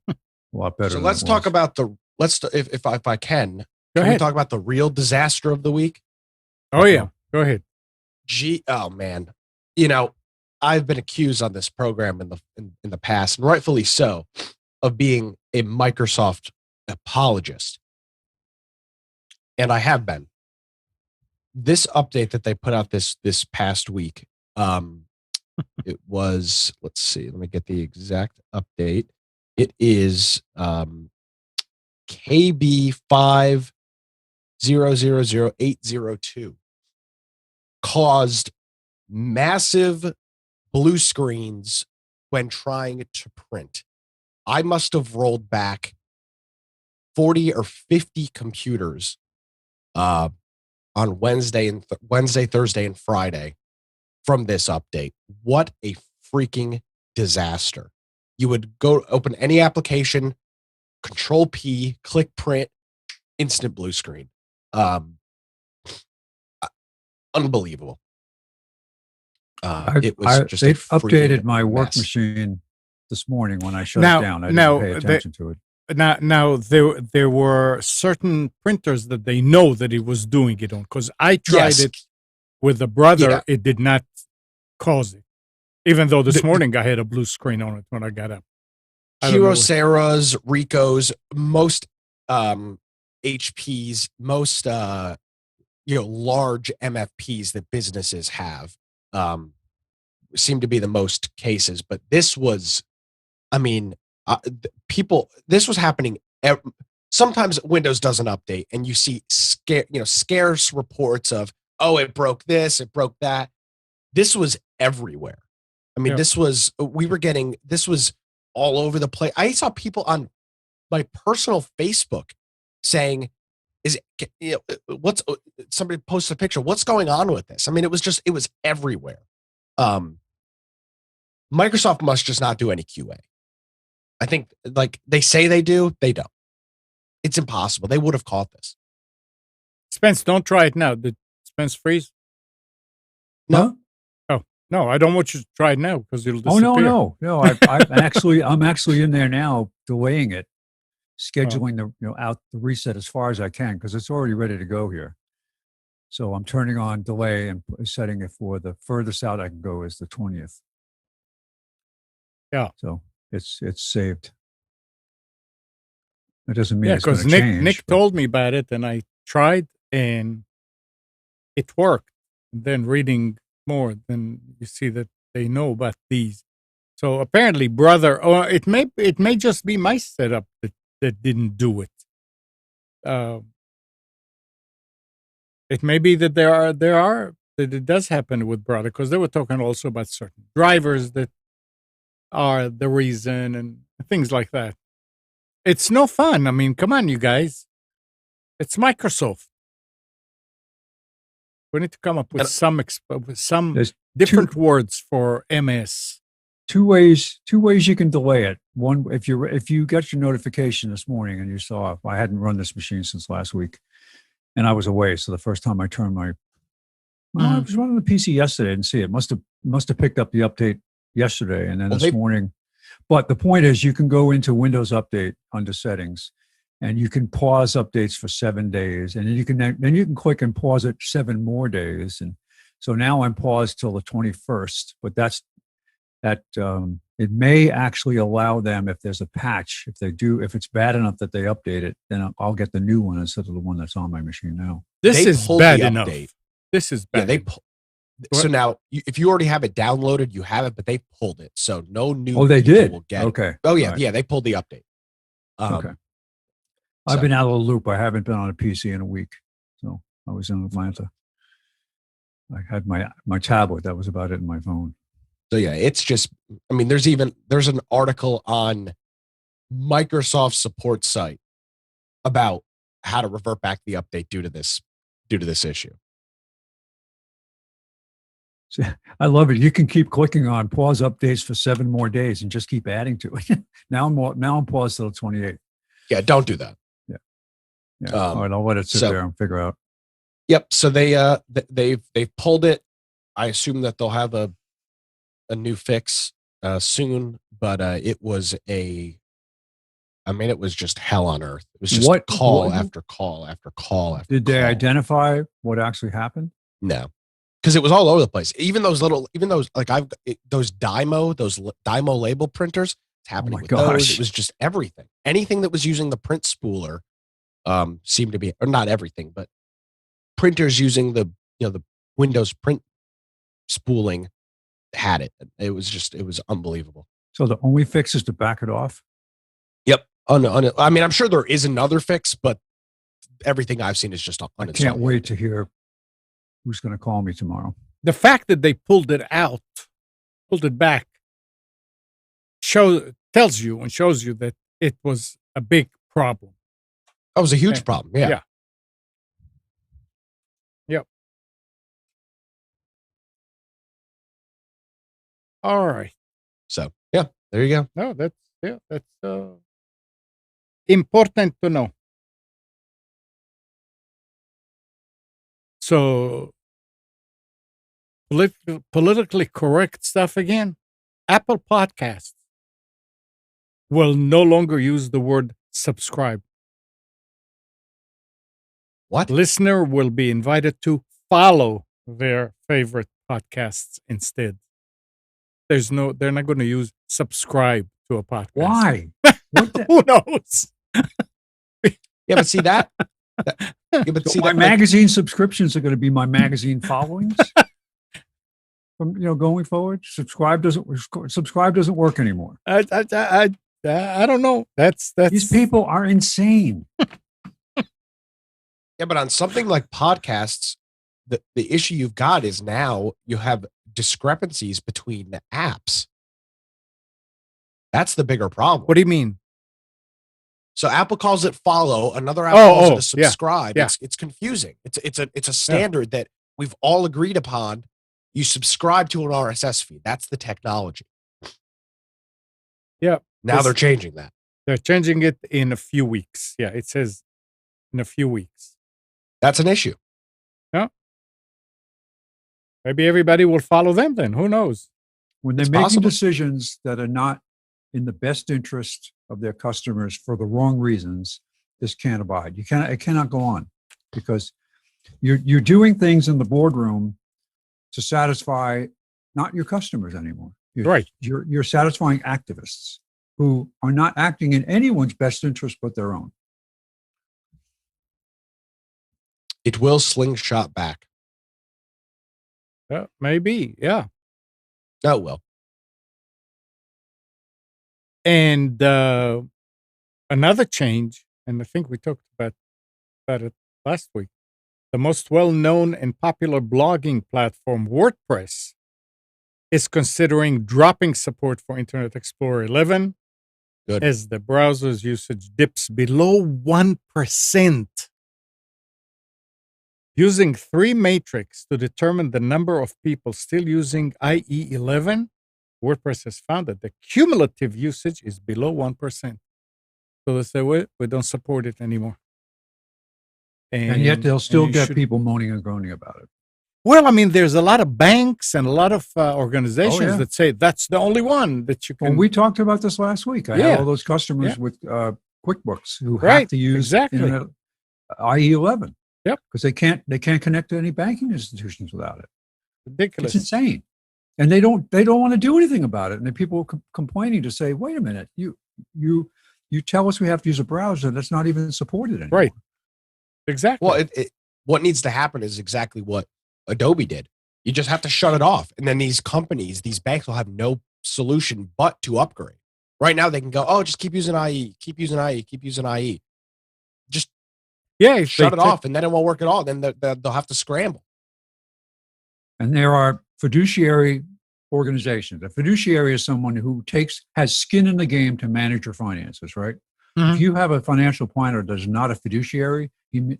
Speaker 2: lot better.
Speaker 3: So let's talk about if I can. Can we talk about the real disaster of the week?
Speaker 1: Oh yeah, go ahead.
Speaker 3: Oh man, I've been accused on this program in the past, and rightfully so, of being a Microsoft apologist, and I have been. this update that they put out this past week, it was, let's see, let me get the exact update. It is KB 5000802 caused massive blue screens when trying to print. I must have rolled back 40 or 50 computers on Wednesday, Thursday, and Friday from this update. What a freaking disaster. You would go open any application, Control P, click print, instant blue screen. Unbelievable. It was just
Speaker 2: they've updated my
Speaker 3: mess.
Speaker 2: work machine this morning when I shut it down. I didn't pay attention to it.
Speaker 1: Now there were certain printers that they know that it was doing it on, because I tried it with a brother. Yeah. It did not cause it, even though this morning I had a blue screen on it when I got up.
Speaker 3: Kyocera's, Ricoh's, most HP's, most large MFPs that businesses have seem to be the most cases. But this was, I mean, this was happening. Sometimes Windows doesn't update, and you see scarce reports of, oh, it broke this, it broke that. This was everywhere. I mean, this was all over the place. I saw people on my personal Facebook saying, what's somebody posted a picture, what's going on with this? I mean, it was everywhere. Microsoft must just not do any QA. I think, like they say they do, they don't. It's impossible. They would have caught this.
Speaker 1: Spence, don't try it now. Did Spence freeze?
Speaker 2: No.
Speaker 1: Oh, no, I don't want you to try it now because it'll disappear.
Speaker 2: No. I'm actually in there now, delaying it, scheduling out the reset as far as I can, because it's already ready to go here. So I'm turning on delay and setting it for the furthest out I can go is the 20th.
Speaker 1: Yeah.
Speaker 2: So it's saved. That doesn't mean it's going to
Speaker 1: change.
Speaker 2: Because
Speaker 1: Nick told me about it, and I tried, and it worked. Then reading more, then you see that they know about these. So apparently, brother, or it may just be my setup that didn't do it. It may be that that it does happen with brother, because they were talking also about certain drivers that are the reason and things like that. It's no fun. I mean, come on, you guys. It's Microsoft. We need to come up with some different words for MS.
Speaker 2: Two ways you can delay it. One, if you got your notification this morning and you saw, I hadn't run this machine since last week, and I was away. So the first time I turned I was running the PC yesterday and see it. Must have picked up the update yesterday, and then this morning. But the point is, you can go into Windows Update under Settings, and you can pause updates for 7 days, and then you can click and pause it 7 more days. And so now I'm paused till the 21st. But it may actually allow them, if there's a patch, if it's bad enough that they update it, then I'll get the new one instead of the one that's on my machine now.
Speaker 1: This is bad enough. This is bad.
Speaker 3: Yeah, so now, if you already have it downloaded, you have it, but they pulled it, so no new.
Speaker 2: Oh, they did.
Speaker 3: Will get
Speaker 2: okay.
Speaker 3: It. Oh yeah, right. Yeah. They pulled the update.
Speaker 2: Okay. I've been out of the loop. I haven't been on a PC in a week, so I was in Atlanta. I had my tablet. That was about it, in my phone.
Speaker 3: So yeah, it's just. I mean, there's an article on Microsoft's support site about how to revert back the update due to this issue.
Speaker 2: I love it. You can keep clicking on pause updates for 7 more days and just keep adding to it. now I'm paused till 28.
Speaker 3: Yeah, don't do that.
Speaker 2: Yeah. All right, I'll let it sit there and figure out.
Speaker 3: Yep. So they've pulled it. I assume that they'll have a new fix soon, but it was it was just hell on earth. It was just call after call after call after.
Speaker 2: Did they identify what actually happened?
Speaker 3: No. Because it was all over the place. Even those like those Dymo label printers, it's happening with those. It was just everything. Anything that was using the print spooler seemed to be, or not everything, but printers using the the Windows print spooling had it. It was unbelievable.
Speaker 2: So the only fix is to back it off?
Speaker 3: Yep. I mean, I'm sure there is another fix, but everything I've seen is just uninstalled.
Speaker 2: I can't wait to hear who's going to call me tomorrow.
Speaker 1: The fact that they pulled it back, tells you and shows you that it was a big problem.
Speaker 3: That was a huge problem. Yeah.
Speaker 1: Yep. All right.
Speaker 3: So yeah, there you go.
Speaker 1: No, that's important to know. So politically correct stuff again. Apple Podcasts will no longer use the word subscribe.
Speaker 3: What?
Speaker 1: Listener will be invited to follow their favorite podcasts instead. They're not going to use subscribe to a podcast.
Speaker 2: Why?
Speaker 1: Who knows?
Speaker 3: Yeah, but see that.
Speaker 2: My magazine subscriptions are going to be my magazine followings from going forward. Subscribe doesn't work anymore.
Speaker 1: I don't know. That's
Speaker 2: These people are insane.
Speaker 3: Yeah, but on something like podcasts, the issue you've got is now you have discrepancies between the apps. That's the bigger problem.
Speaker 1: What do you mean?
Speaker 3: So Apple calls it follow, another app calls it a subscribe.
Speaker 1: Yeah.
Speaker 3: It's confusing. It's a standard that we've all agreed upon. You subscribe to an RSS feed. That's the technology.
Speaker 1: Yeah.
Speaker 3: Now they're changing that.
Speaker 1: They're changing it in a few weeks. Yeah, it says in a few weeks.
Speaker 3: That's an issue.
Speaker 1: Yeah. Maybe everybody will follow them then. Who knows?
Speaker 2: When they're making decisions that are not in the best interest of their customers for the wrong reasons, this can't abide. It cannot go on, because you're doing things in the boardroom to satisfy not your customers anymore.
Speaker 1: Right.
Speaker 2: You're satisfying activists who are not acting in anyone's best interest but their own.
Speaker 3: It will slingshot back.
Speaker 1: Maybe. Yeah.
Speaker 3: No, it will.
Speaker 1: And another change, and I think we talked about it last week, the most well-known and popular blogging platform, WordPress, is considering dropping support for Internet Explorer 11 as the browser's usage dips below 1%. Using 3 metrics to determine the number of people still using IE 11, WordPress has found that the cumulative usage is below 1%. So they say, we don't support it anymore.
Speaker 2: And yet they'll still get people moaning and groaning about it.
Speaker 1: Well, I mean, there's a lot of banks and a lot of organizations that say that's the only one that you can.
Speaker 2: Well, we talked about this last week. I had all those customers with QuickBooks who have to use Internet IE 11.
Speaker 1: Yep.
Speaker 2: Because they can't connect to any banking institutions without it.
Speaker 1: Ridiculous.
Speaker 2: It's insane. And they don't want to do anything about it. And then people are complaining to say, wait a minute, you tell us we have to use a browser that's not even supported anymore.
Speaker 1: Right. Exactly.
Speaker 3: Well, what needs to happen is exactly what Adobe did. You just have to shut it off. And then these companies, these banks will have no solution but to upgrade. Right now they can go, just keep using IE, keep using IE, keep using IE. Just shut it off, and then it won't work at all. Then they'll have to scramble.
Speaker 2: And there are fiduciary organizations. A fiduciary is someone who has skin in the game to manage your finances, right? Mm-hmm. If you have a financial planner that is not a fiduciary,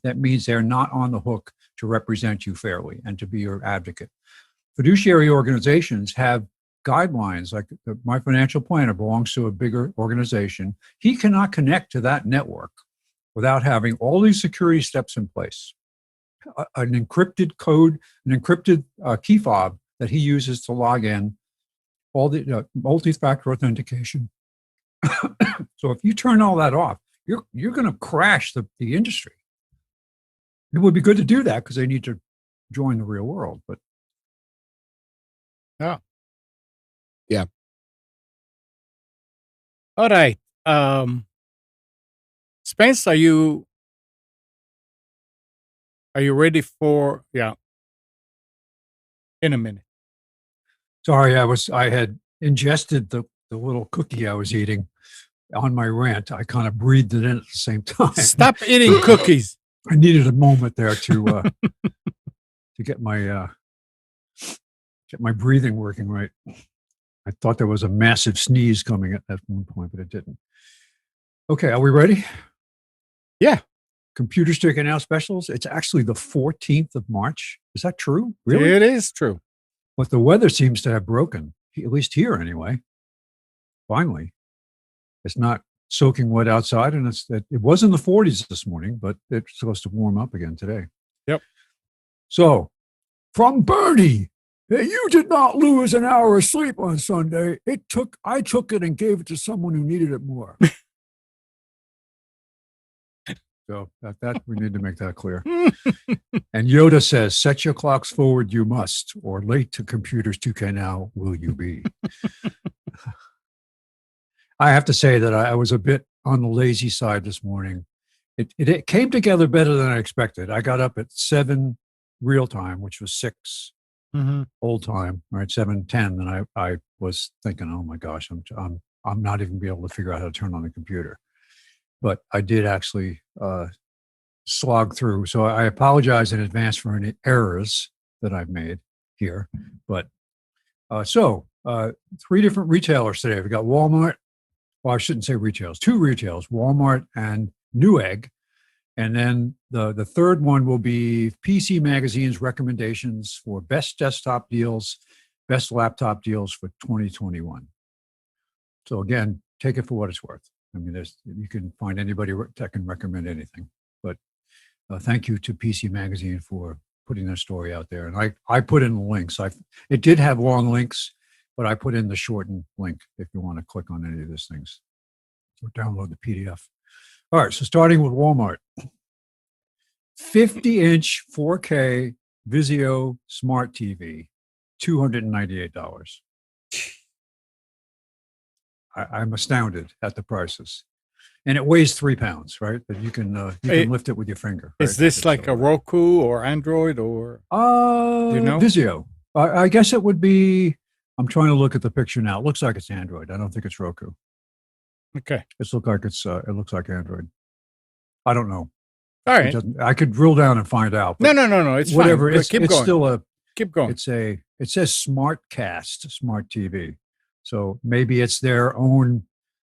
Speaker 2: that means they're not on the hook to represent you fairly and to be your advocate. Fiduciary organizations have guidelines, like my financial planner belongs to a bigger organization. He cannot connect to that network without having all these security steps in place. An encrypted code, an encrypted key fob that he uses to log in, all the multi-factor authentication. So if you turn all that off, you're going to crash the industry. It would be good to do that because they need to join the real world. But
Speaker 3: yeah.
Speaker 1: All right. Spence, are you ready for in a minute.
Speaker 2: Sorry, I had ingested the little cookie I was eating on my rant. I kind of breathed it in at the same time.
Speaker 1: Stop eating cookies.
Speaker 2: I needed a moment there to get my breathing working right. I thought there was a massive sneeze coming at one point, but it didn't. Okay, are we ready?
Speaker 1: Yeah.
Speaker 2: Computer Stick and Now specials. It's actually the 14th of March. Is that true? Really?
Speaker 1: It is true.
Speaker 2: But the weather seems to have broken, at least here anyway. Finally. It's not soaking wet outside, and it was in the 40s this morning, but it's supposed to warm up again today.
Speaker 1: Yep.
Speaker 2: So, from Bernie, hey, you did not lose an hour of sleep on Sunday. I took it and gave it to someone who needed it more. So that we need to make that clear. And Yoda says, set your clocks forward, you must, or late to computers 2K now will you be. I have to say that I was a bit on the lazy side this morning. It came together better than I expected. I got up at 7 real time, which was 6 old time, right? 7:10, and I was thinking, oh my gosh, I'm not even be able to figure out how to turn on the computer. But I did actually slog through. So I apologize in advance for any errors that I've made here. But 3 different retailers today. We got Walmart. Well, I shouldn't say retailers. 2 retailers, Walmart and Newegg. And then the third one will be PC Magazine's recommendations for best desktop deals, best laptop deals for 2021. So again, take it for what it's worth. I mean, you can find anybody that can recommend anything. But thank you to PC Magazine for putting their story out there. And I put in the links. It did have long links, but I put in the shortened link if you want to click on any of these things or download the PDF. All right, so starting with Walmart. 50-inch 4K Vizio Smart TV, $298. I'm astounded at the prices. And it weighs 3 pounds, right? But you can lift it with your finger. Right?
Speaker 1: Is this like a Roku or Android or? Do you know?
Speaker 2: Vizio. I guess it would be. I'm trying to look at the picture now. It looks like it's Android. I don't think it's Roku.
Speaker 1: Okay.
Speaker 2: It looks like Android. I don't know.
Speaker 1: All right.
Speaker 2: I could drill down and find out.
Speaker 1: No. It's
Speaker 2: whatever.
Speaker 1: Fine.
Speaker 2: It's
Speaker 1: Keep going.
Speaker 2: Still
Speaker 1: keep going.
Speaker 2: It says SmartCast, Smart TV. So maybe it's their own.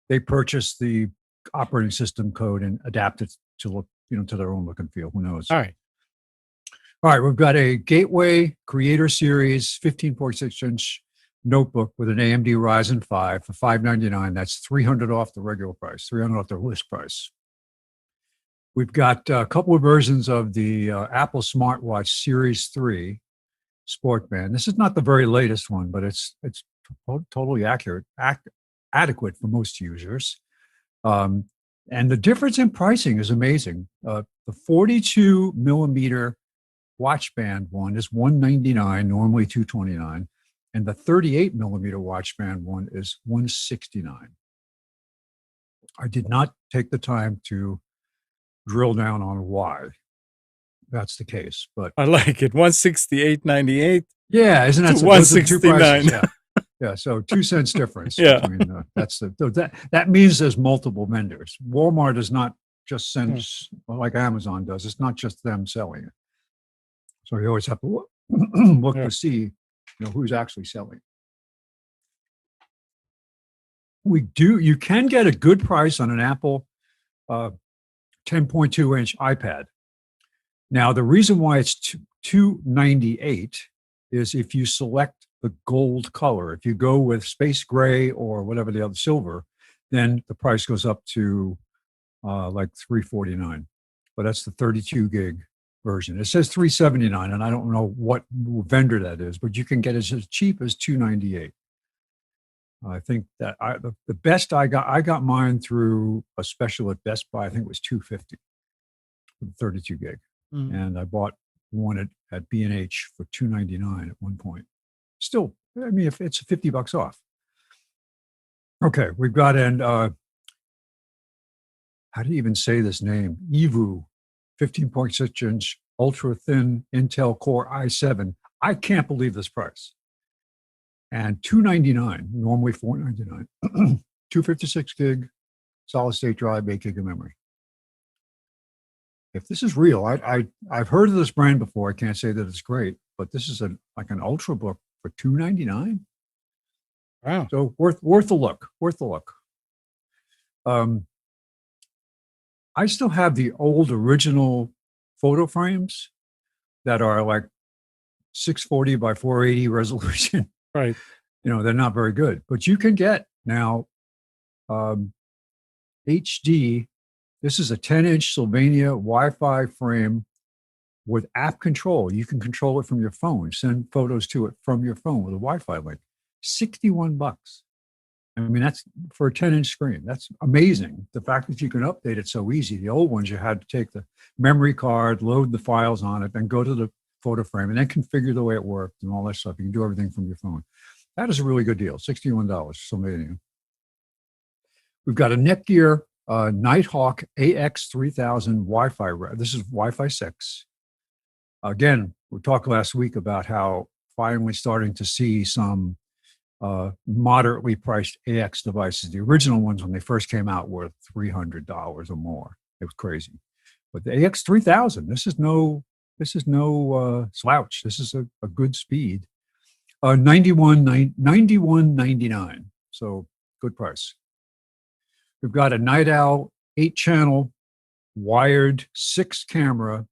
Speaker 2: They purchased the operating system code and adapt it to look, to their own look and feel. Who knows?
Speaker 1: All
Speaker 2: right. We've got a Gateway Creator Series 15.6-inch notebook with an AMD Ryzen 5 for $599. That's $300 off the regular price, $300 off the list price. We've got a couple of versions of the Apple Smartwatch Series 3 Sport Band. This is not the very latest one, but it's totally adequate for most users. And the difference in pricing is amazing. The 42 millimeter watch band one is $199, normally $229, and the 38 millimeter watch band one is $169. I did not take the time to drill down on why that's the case, but
Speaker 1: I like it. $168.98.
Speaker 2: Yeah, isn't that
Speaker 1: $169?
Speaker 2: Yeah, so 2 cents difference.
Speaker 1: Yeah,
Speaker 2: between, that means there's multiple vendors. Walmart is not just like Amazon does. It's not just them selling it. So you always have to look to see, who's actually selling. You can get a good price on an Apple 10.2-inch iPad. Now, the reason why it's $298 is if you select the gold color. If you go with space gray or whatever the other silver, then the price goes up to like $349. But that's the 32 gig version. It says $379, and I don't know what vendor that is, but you can get it as cheap as $298. I think that the best I got mine through a special at Best Buy. I think it was $250 for the 32 gig, and I bought one at B&H for $299 at one point. Still, I mean, if it's $50 off. Okay, we've got how do you even say this name? EVU, 15.6-inch ultra thin Intel Core i7. I can't believe this price. And $299, normally $499, 256 gig, solid state drive, 8 gig of memory. If this is real, I've heard of this brand before. I can't say that it's great, but this is like an Ultrabook for $299.
Speaker 1: Wow.
Speaker 2: So worth a look. Worth a look. I still have the old original photo frames that are like 640 by 480 resolution.
Speaker 1: Right.
Speaker 2: They're not very good, but you can get now HD. This is a 10-inch Sylvania Wi-Fi frame with app control. You can control it from your phone, send photos to it from your phone with a Wi-Fi link. $61. I mean, that's for a 10-inch screen. That's amazing. The fact that you can update it so easy. The old ones, you had to take the memory card, load the files on it, then go to the photo frame, and then configure the way it worked and all that stuff. You can do everything from your phone. That is a really good deal. $61. Sylvania. We've got a Netgear Nighthawk AX3000 Wi-Fi. This is Wi-Fi 6. Again, we talked last week about how finally starting to see some moderately priced AX devices. The original ones, when they first came out, were $300 or more. It was crazy. But the AX3000, this is no slouch. This is a good speed. $91.99. So good price. We've got a Night Owl 8-channel wired 6-camera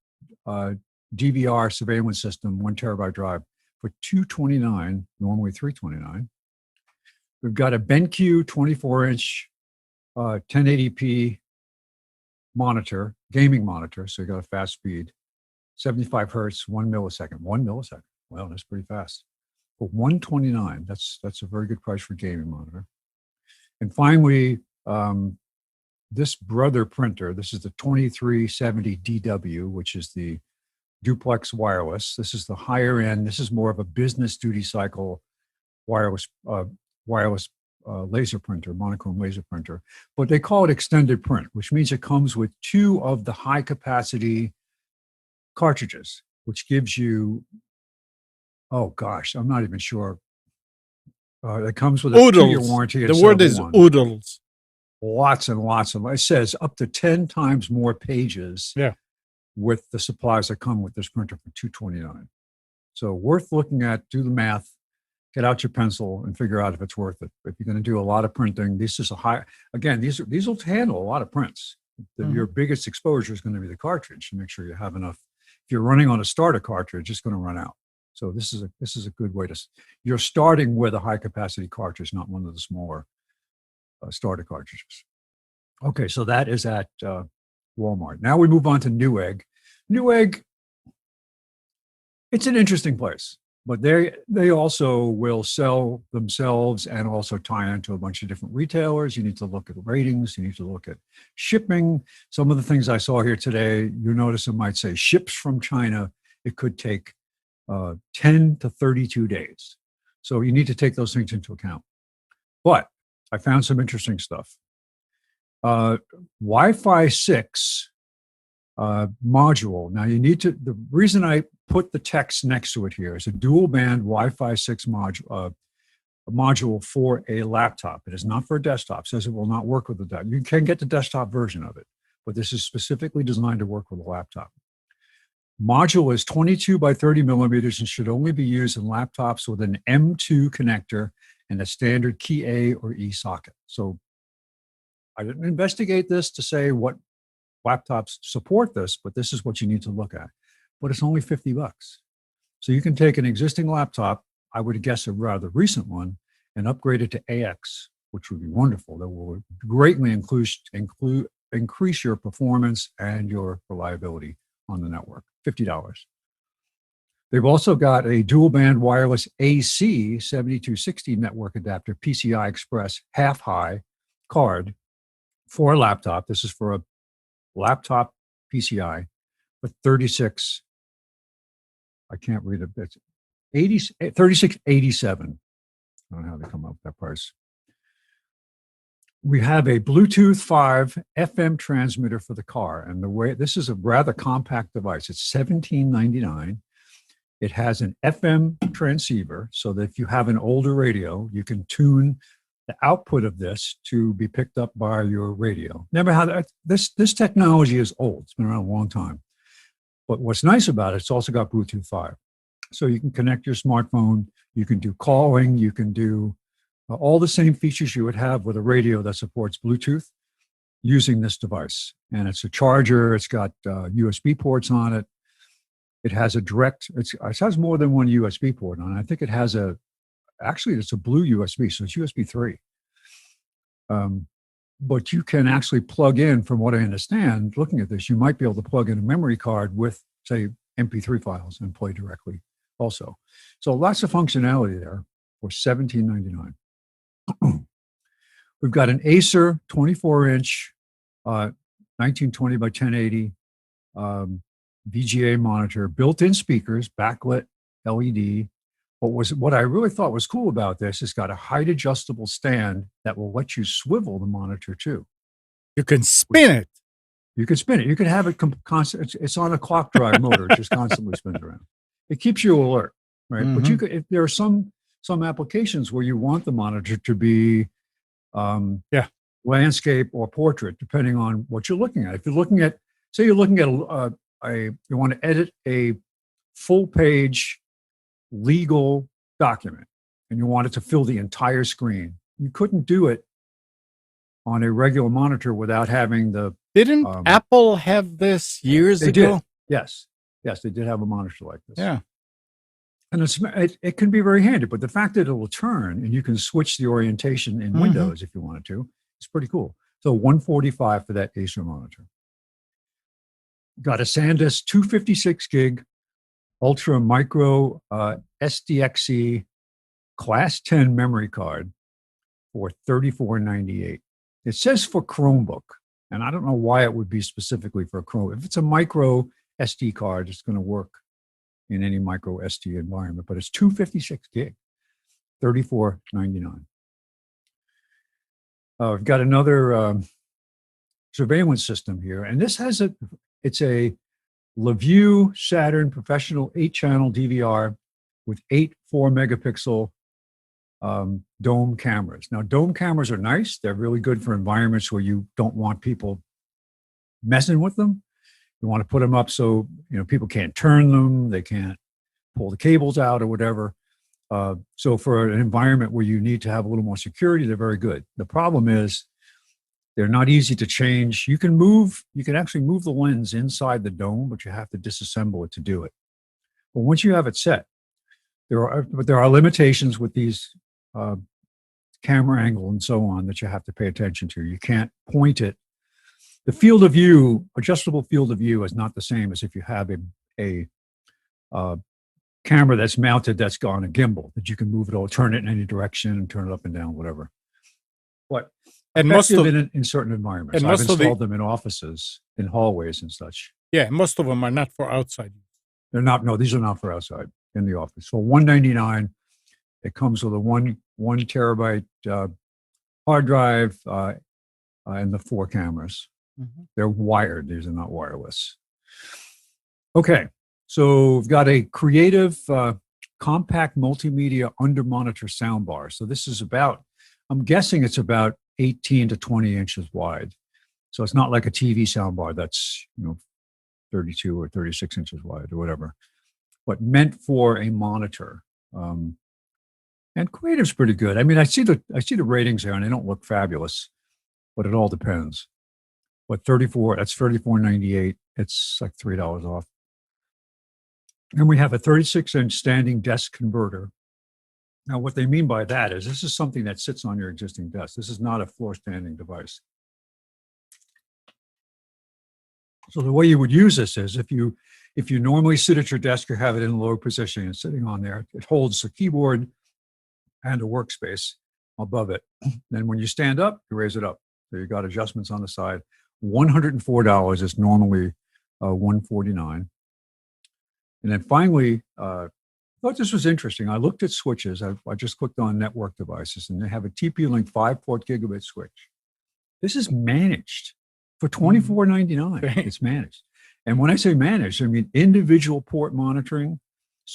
Speaker 2: DVR surveillance system, 1 terabyte drive for $229, normally $329. We've got a BenQ 24-inch 1080p monitor, gaming monitor, so you got a fast speed, 75 hertz, 1 millisecond. 1 millisecond. Well, that's pretty fast. For $129, that's a very good price for gaming monitor. And finally, this Brother printer. This is the 2370 DW, which is the duplex wireless. This is the higher end. This is more of a business duty cycle wireless laser printer, monochrome laser printer. But they call it extended print, which means it comes with 2 of the high capacity cartridges, which gives you, oh gosh, I'm not even sure. It comes with a 2-year warranty.
Speaker 1: The word is oodles.
Speaker 2: Lots and lots of, it says up to 10 times more pages.
Speaker 1: Yeah.
Speaker 2: With the supplies that come with this printer for $229. So worth looking at. Do the math, get out your pencil and figure out if it's worth it. If you're going to do a lot of printing, this is these will handle a lot of prints. Your biggest exposure is going to be the cartridge. Make sure you have enough. If you're running on a starter cartridge, it's going to run out. So this is a good way to, you're starting with a high capacity cartridge, not one of the smaller starter cartridges. Okay, so that is at Walmart. Now we move on to Newegg. Newegg, it's an interesting place, but they also will sell themselves and also tie into a bunch of different retailers. You need to look at the ratings. You need to look at shipping. Some of the things I saw here today, you notice it might say ships from China. It could take 10 to 32 days. So you need to take those things into account. But I found some interesting stuff. Wi-Fi 6 module. Now you need to, the reason I put the text next to it here is a dual band Wi-Fi 6 module for a laptop. It is not for a desktop. It says it will not work with the desktop. You can get the desktop version of it, but this is specifically designed to work with a laptop. Module is 22 by 30 millimeters and should only be used in laptops with an M2 connector and a standard key A or E socket. So I didn't investigate this to say what laptops support this, but this is what you need to look at. But it's only $50. So you can take an existing laptop, I would guess a rather recent one, and upgrade it to AX, which would be wonderful. That will greatly increase your performance and your reliability on the network. $50. They've also got a dual band wireless AC 7260 network adapter, PCI Express half high card for a laptop. This is for a laptop PCI with 36. I can't read it. It's 3687. I don't know how they come up with that price. We have a Bluetooth 5 FM transmitter for the car. And this is a rather compact device. It's $17.99. It has an FM transceiver, so that if you have an older radio, you can tune the output of this to be picked up by your radio. Never had this technology is old. It's been around a long time. But what's nice about it, it's also got Bluetooth 5. So you can connect your smartphone, you can do calling, you can do all the same features you would have with a radio that supports Bluetooth using this device. And it's a charger, it's got USB ports on it. It has a direct, it has more than one USB port on it. I think it has actually it's a blue USB, so it's USB 3. But you can actually plug in, from what I understand, looking at this, you might be able to plug in a memory card with, say, MP3 files and play directly also. So lots of functionality there for $17.99. We've got an Acer 24-inch 1920 by 1080 VGA monitor, built-in speakers, backlit LED. What I really thought was cool about this, it's got a height adjustable stand that will let you swivel the monitor too.
Speaker 1: You can spin it.
Speaker 2: You can spin it. You can have it constant. It's on a clock drive motor. It just constantly spins around. It keeps you alert, right?
Speaker 1: Mm-hmm.
Speaker 2: But you could, if there are some applications where you want the monitor to be landscape or portrait, depending on what you're looking at. If you're looking at, say you're looking at you want to edit a full page legal document and you want it to fill the entire screen, you couldn't do it on a regular monitor without having the.
Speaker 1: Didn't Apple have this years ago?
Speaker 2: Did. Yes, they did have a monitor like this.
Speaker 1: Yeah,
Speaker 2: and it can be very handy. But the fact that it will turn and you can switch the orientation in Windows if you wanted to, it's pretty cool. So $145 for that Acer monitor. Got a SanDisk 256 gig ultra micro SDXC class 10 memory card for $34.98. It says for Chromebook, and I don't know why it would be specifically for a Chrome. If it's a micro SD card, it's going to work in any micro SD environment, but it's 256 gig, $34.99. We've got another surveillance system here, and this has it's a LaView Saturn Professional 8-channel DVR with 8 4-megapixel dome cameras. Now, dome cameras are nice. They're really good for environments where you don't want people messing with them. You want to put them up so people can't turn them, they can't pull the cables out or whatever. So for an environment where you need to have a little more security, they're very good. The problem is they're not easy to change. You can actually move the lens inside the dome, but you have to disassemble it to do it. But once you have it set, there are limitations with these camera angle and so on that you have to pay attention to. You can't point it. The field of view, adjustable field of view, is not the same as if you have a camera that's mounted that's got a gimbal that you can move it or turn it in any direction and turn it up and down, whatever. But effective in certain environments. I've installed them in offices, in hallways and such.
Speaker 1: Yeah, most of them are not for outside use.
Speaker 2: They're not. No, these are not for outside in the office. So $199. It comes with a one terabyte hard drive and the 4 cameras. Mm-hmm. They're wired. These are not wireless. Okay, so we've got a creative compact multimedia under monitor soundbar. So this is I'm guessing it's about 18 to 20 inches wide. So it's not like a TV soundbar that's 32 or 36 inches wide or whatever, but meant for a monitor. And Creative's pretty good. I mean, I see the ratings here, and they don't look fabulous, but it all depends. But that's $34.98. It's like $3 off. And we have a 36-inch standing desk converter. Now, what they mean by that is this is something that sits on your existing desk. This is not a floor standing device. So the way you would use this is if you normally sit at your desk or have it in a low position and sitting on there, it holds a keyboard and a workspace above it. Then when you stand up, you raise it up. So you got adjustments on the side. $104 is normally $149. And then finally, I thought this was interesting. I looked at switches. I just clicked on network devices, and they have a TP-Link 5-port gigabit switch. This is managed for $24.99. It's managed. And when I say managed, I mean individual port monitoring.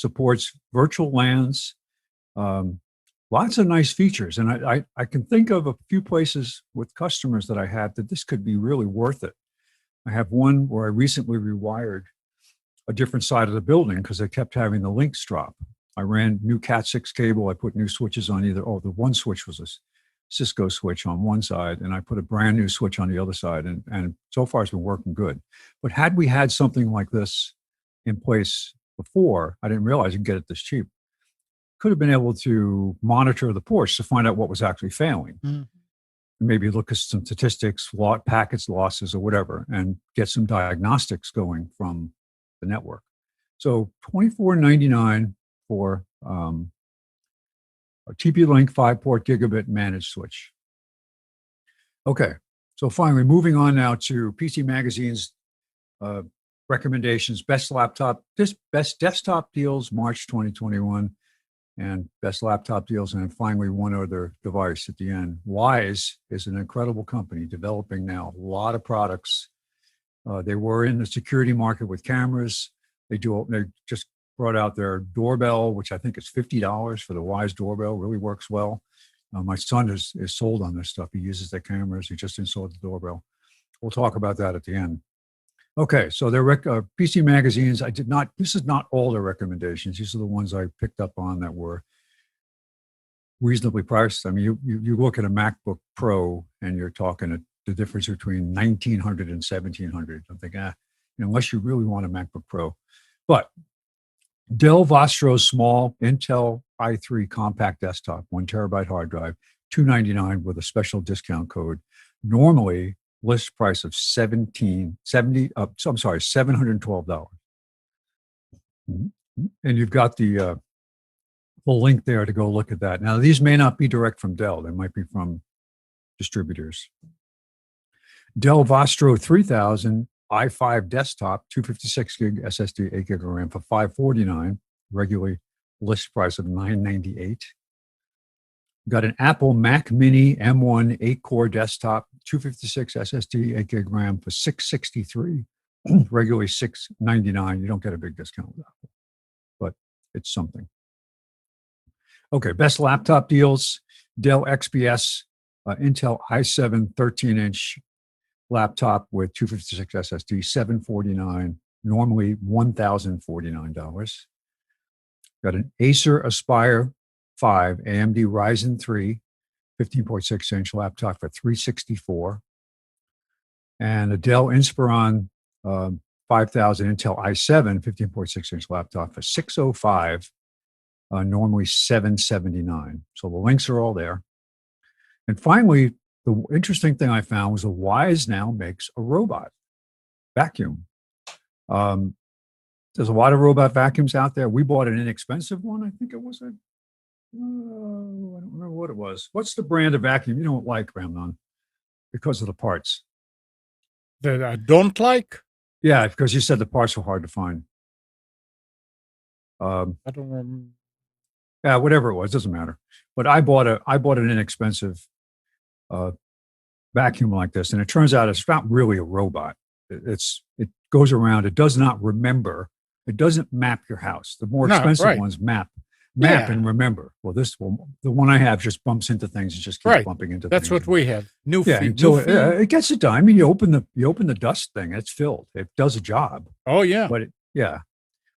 Speaker 2: supports virtual LANs, lots of nice features. And I can think of a few places with customers that I have that this could be really worth it. I have one where I recently rewired a different side of the building because I kept having the links drop. I ran new Cat6 cable. I put new switches on the one switch was a Cisco switch on one side, and I put a brand new switch on the other side. And so far it's been working good. But had we had something like this in place before, I didn't realize you could get it this cheap. Could have been able to monitor the ports to find out what was actually failing. Mm. Maybe look at some statistics, packets losses or whatever, and get some diagnostics going from the network. So $24.99 for a TP-Link 5-port gigabit managed switch. Okay, so finally, moving on now to PC Magazine's recommendations, best desktop deals, March 2021, and best laptop deals, and then finally one other device at the end. Wyze is an incredible company developing now a lot of products. They were in the security market with cameras. They just brought out their doorbell, which I think is $50 for the Wyze doorbell. Really works well. My son is sold on this stuff. He uses their cameras. He just installed the doorbell. We'll talk about that at the end. Okay, so their PC Magazines, this is not all their recommendations. These are the ones I picked up on that were reasonably priced. I mean, you look at a MacBook Pro and you're talking the difference between $1,900 and $1,700. I'm thinking, unless you really want a MacBook Pro. But Dell Vostro small Intel i3 compact desktop, 1 terabyte hard drive, $299 with a special discount code. Normally, list price of $712. Mm-hmm. And you've got the link there to go look at that. Now, these may not be direct from Dell. They might be from distributors. Dell Vostro 3000 i5 desktop, 256 gig SSD, 8 gig of RAM for $549, regularly list price of $998. Got an Apple Mac Mini M1 8-core desktop, 256 SSD, 8 gig RAM for $663, regularly $699. You don't get a big discount with Apple, but it's something. Okay, best laptop deals, Dell XPS, Intel i7 13-inch laptop with 256 SSD, $749, normally $1,049. Got an Acer Aspire 5 AMD Ryzen 3 15.6-inch laptop for $364, and a Dell Inspiron 5000 Intel i7 15.6-inch laptop for $605, normally $779. So the links are all there. And finally, the interesting thing I found was Wyze now makes a robot vacuum. There's a lot of robot vacuums out there. We bought an inexpensive one. I think it was I don't remember what it was. What's the brand of vacuum you don't like, Ramnon, because of the parts?
Speaker 1: That I don't like?
Speaker 2: Yeah, because you said the parts were hard to find.
Speaker 1: I don't remember.
Speaker 2: Yeah, whatever it was, doesn't matter. But I bought an inexpensive vacuum like this, and it turns out it's not really a robot. It goes around. It does not remember. It doesn't map your house. The more expensive ones map and remember. Well, the one I have just bumps into things and just keeps bumping into
Speaker 1: things. That's what we have.
Speaker 2: It gets it done. I mean, you open the dust thing, it's filled. It does a job.
Speaker 1: Oh yeah.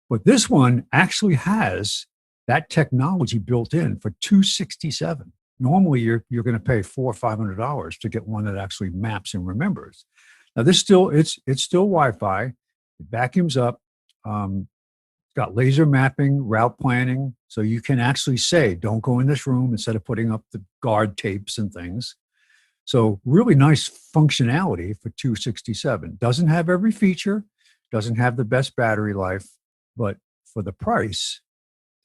Speaker 2: But this one actually has that technology built in for $267. Normally, you're going to pay $400 or $500 to get one that actually maps and remembers. Now, it's still Wi-Fi. It vacuums up. Got laser mapping, route planning, so you can actually say, "Don't go in this room," instead of putting up the guard tapes and things. So, really nice functionality for $267. Doesn't have every feature, doesn't have the best battery life, but for the price,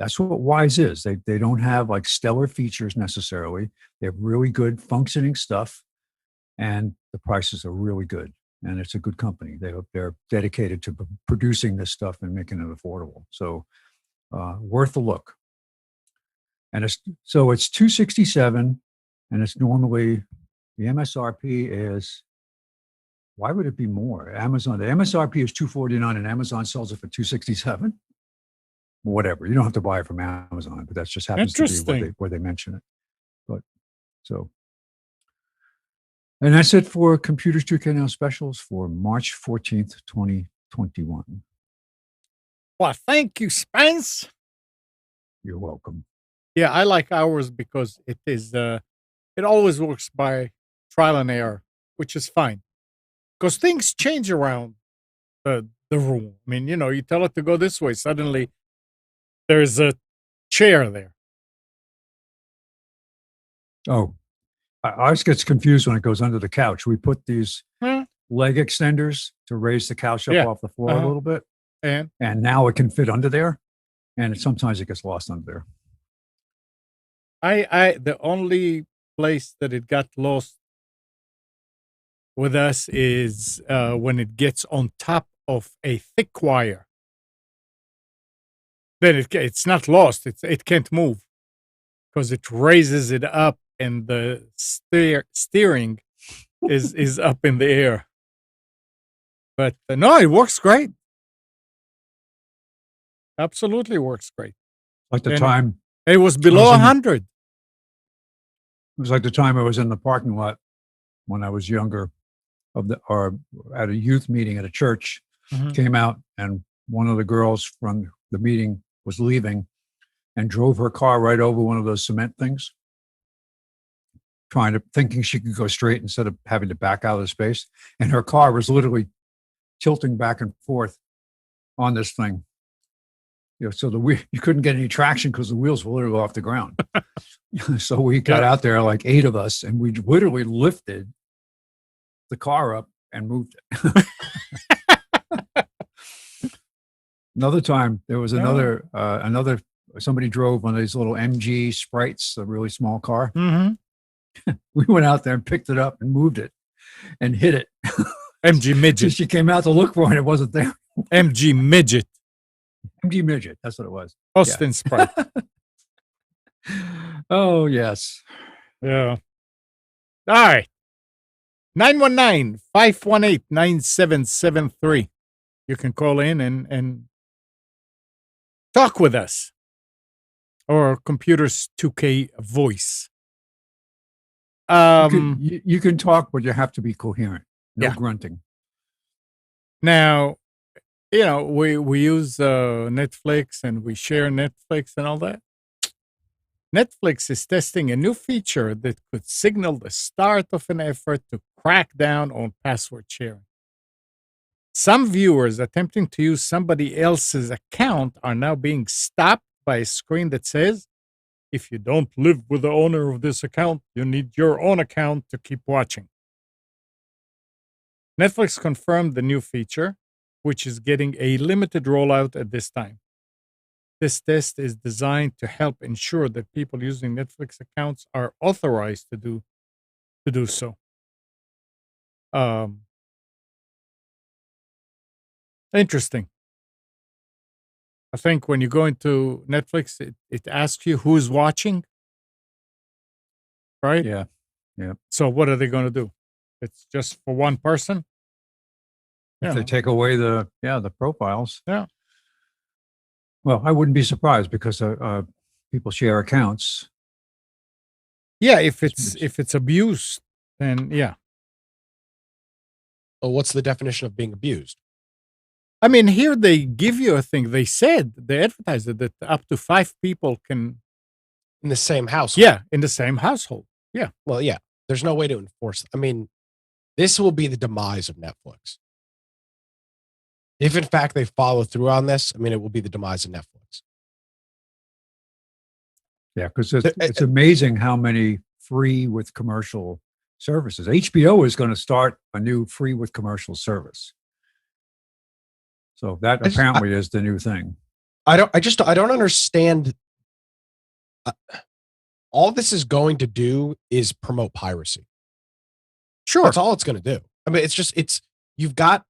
Speaker 2: that's what Wyze is. They don't have like stellar features necessarily. They have really good functioning stuff, and the prices are really good. And it's a good company. They're dedicated to producing this stuff and making it affordable. So worth a look. And it's $267, and it's normally the MSRP is. Why would it be more? The MSRP is $249, and Amazon sells it for $267. whatever. You don't have to buy it from Amazon, but that just happens to be where they mention it. But so, and that's it for Computers 2K Now specials for March 14th, 2021.
Speaker 1: Well, thank you, Spence.
Speaker 2: You're welcome.
Speaker 1: Yeah, I like ours because it is it always works by trial and error, which is fine. Because things change around the room. I mean, you tell it to go this way, suddenly there's a chair there.
Speaker 2: Oh, ours gets confused when it goes under the couch. We put these leg extenders to raise the couch up off the floor a little bit. And now it can fit under there. And sometimes it gets lost under there.
Speaker 1: The only place that it got lost with us is when it gets on top of a thick wire. Then it's not lost. It can't move because it raises it up, and the steering is up in the air. But no, it works great. Absolutely works great.
Speaker 2: Like the time
Speaker 1: it was below 100.
Speaker 2: It was like the time I was in the parking lot when I was younger, or at a youth meeting at a church. Came out, and one of the girls from the meeting was leaving and drove her car right over one of those cement things, thinking she could go straight instead of having to back out of the space. And her car was literally tilting back and forth on this thing. So you couldn't get any traction because the wheels were literally off the ground. So we got out there, like 8 of us, and we literally lifted the car up and moved it. Another time, there was another somebody drove one of these little MG Sprites, a really small car. We went out there and picked it up and moved it and hit it.
Speaker 1: MG Midget.
Speaker 2: She came out to look for it, and it wasn't there.
Speaker 1: MG Midget.
Speaker 2: MG Midget, that's what it was.
Speaker 1: Austin Sprite.
Speaker 2: Oh, yes.
Speaker 1: Yeah. All right. 919-518-9773. You can call in and talk with us. Or Computers 2K voice.
Speaker 2: You can talk, but you have to be coherent. No grunting.
Speaker 1: Now, we use Netflix, and we share Netflix and all that. Netflix is testing a new feature that could signal the start of an effort to crack down on password sharing. Some viewers attempting to use somebody else's account are now being stopped by a screen that says, "If you don't live with the owner of this account, you need your own account to keep watching." Netflix confirmed the new feature, which is getting a limited rollout at this time. This test is designed to help ensure that people using Netflix accounts are authorized to do so. Interesting. I think when you go into Netflix, it asks you who's watching, right?
Speaker 2: Yeah.
Speaker 1: So what are they going to do? It's just for one person?
Speaker 2: If they take away the profiles.
Speaker 1: Yeah.
Speaker 2: Well, I wouldn't be surprised because people share accounts.
Speaker 1: Yeah, if it's abused, then yeah.
Speaker 3: Well, what's the definition of being abused?
Speaker 1: I mean, here they give you a thing. They advertised it, that up to 5 people can
Speaker 3: in the same household.
Speaker 1: Yeah, in the same household. Yeah.
Speaker 3: Well, yeah. There's no way to enforce. I mean, this will be the demise of Netflix. If in fact they follow through on this, I mean, it will be the demise of Netflix.
Speaker 2: Yeah, because it's amazing how many free with commercial services. HBO is going to start a new free with commercial service. So that apparently is the new thing.
Speaker 3: I don't understand. All this is going to do is promote piracy.
Speaker 1: Sure.
Speaker 3: That's all it's going to do. I mean, you've got,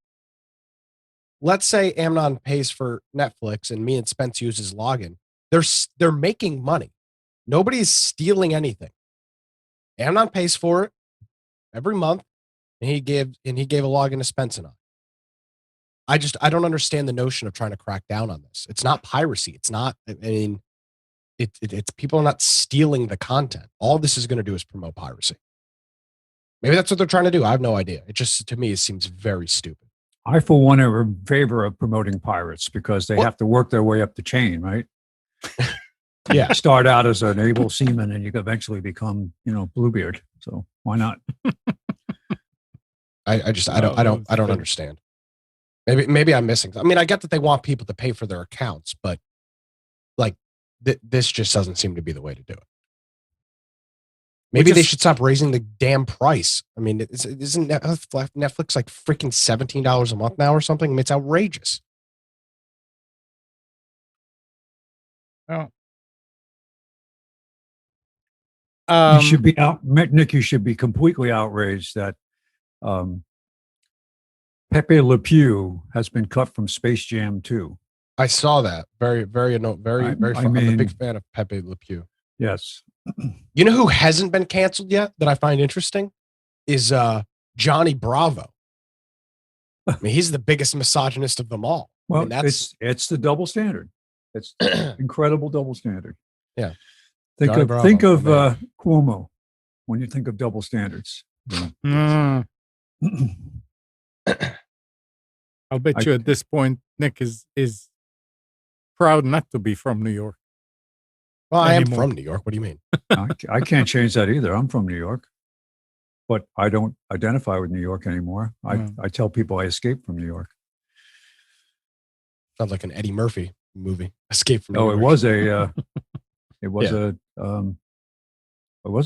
Speaker 3: let's say Amnon pays for Netflix and me and Spence use his login. They're making money. Nobody's stealing anything. Amnon pays for it every month, and he gave a login to Spence and I. I don't understand the notion of trying to crack down on this. It's not piracy. It's not, I mean, it's people are not stealing the content. All this is going to do is promote piracy. Maybe that's what they're trying to do. I have no idea. It just, to me, it seems very stupid.
Speaker 2: I, for one, am in favor of promoting pirates because they have to work their way up the chain, right?
Speaker 3: Yeah.
Speaker 2: You start out as an able seaman and you eventually become, Bluebeard. So why not?
Speaker 3: I don't understand. Maybe I'm missing. I mean, I get that they want people to pay for their accounts, but like this just doesn't seem to be the way to do it. Maybe they should stop raising the damn price. I mean, isn't Netflix like freaking $17 a month now or something? I mean, it's outrageous.
Speaker 1: Oh.
Speaker 2: You should be Nick. You should be completely outraged that Pepe Le Pew has been cut from Space Jam 2.
Speaker 3: I saw that. Very fun. I'm a big fan of Pepe Le Pew.
Speaker 2: Yes.
Speaker 3: You know who hasn't been canceled yet that I find interesting is Johnny Bravo. I mean, he's the biggest misogynist of them all.
Speaker 2: Well,
Speaker 3: I mean,
Speaker 2: it's the double standard. It's incredible double standard.
Speaker 3: Yeah.
Speaker 2: Think of Cuomo when you think of double standards.
Speaker 1: I'll bet you at this point, Nick is proud not to be from New York.
Speaker 3: Well, I am from New York. What do you mean?
Speaker 2: I can't change that either. I'm from New York, but I don't identify with New York anymore. I tell people I escaped from New York.
Speaker 3: Sounds like an Eddie Murphy movie. Escape from New York.
Speaker 2: It was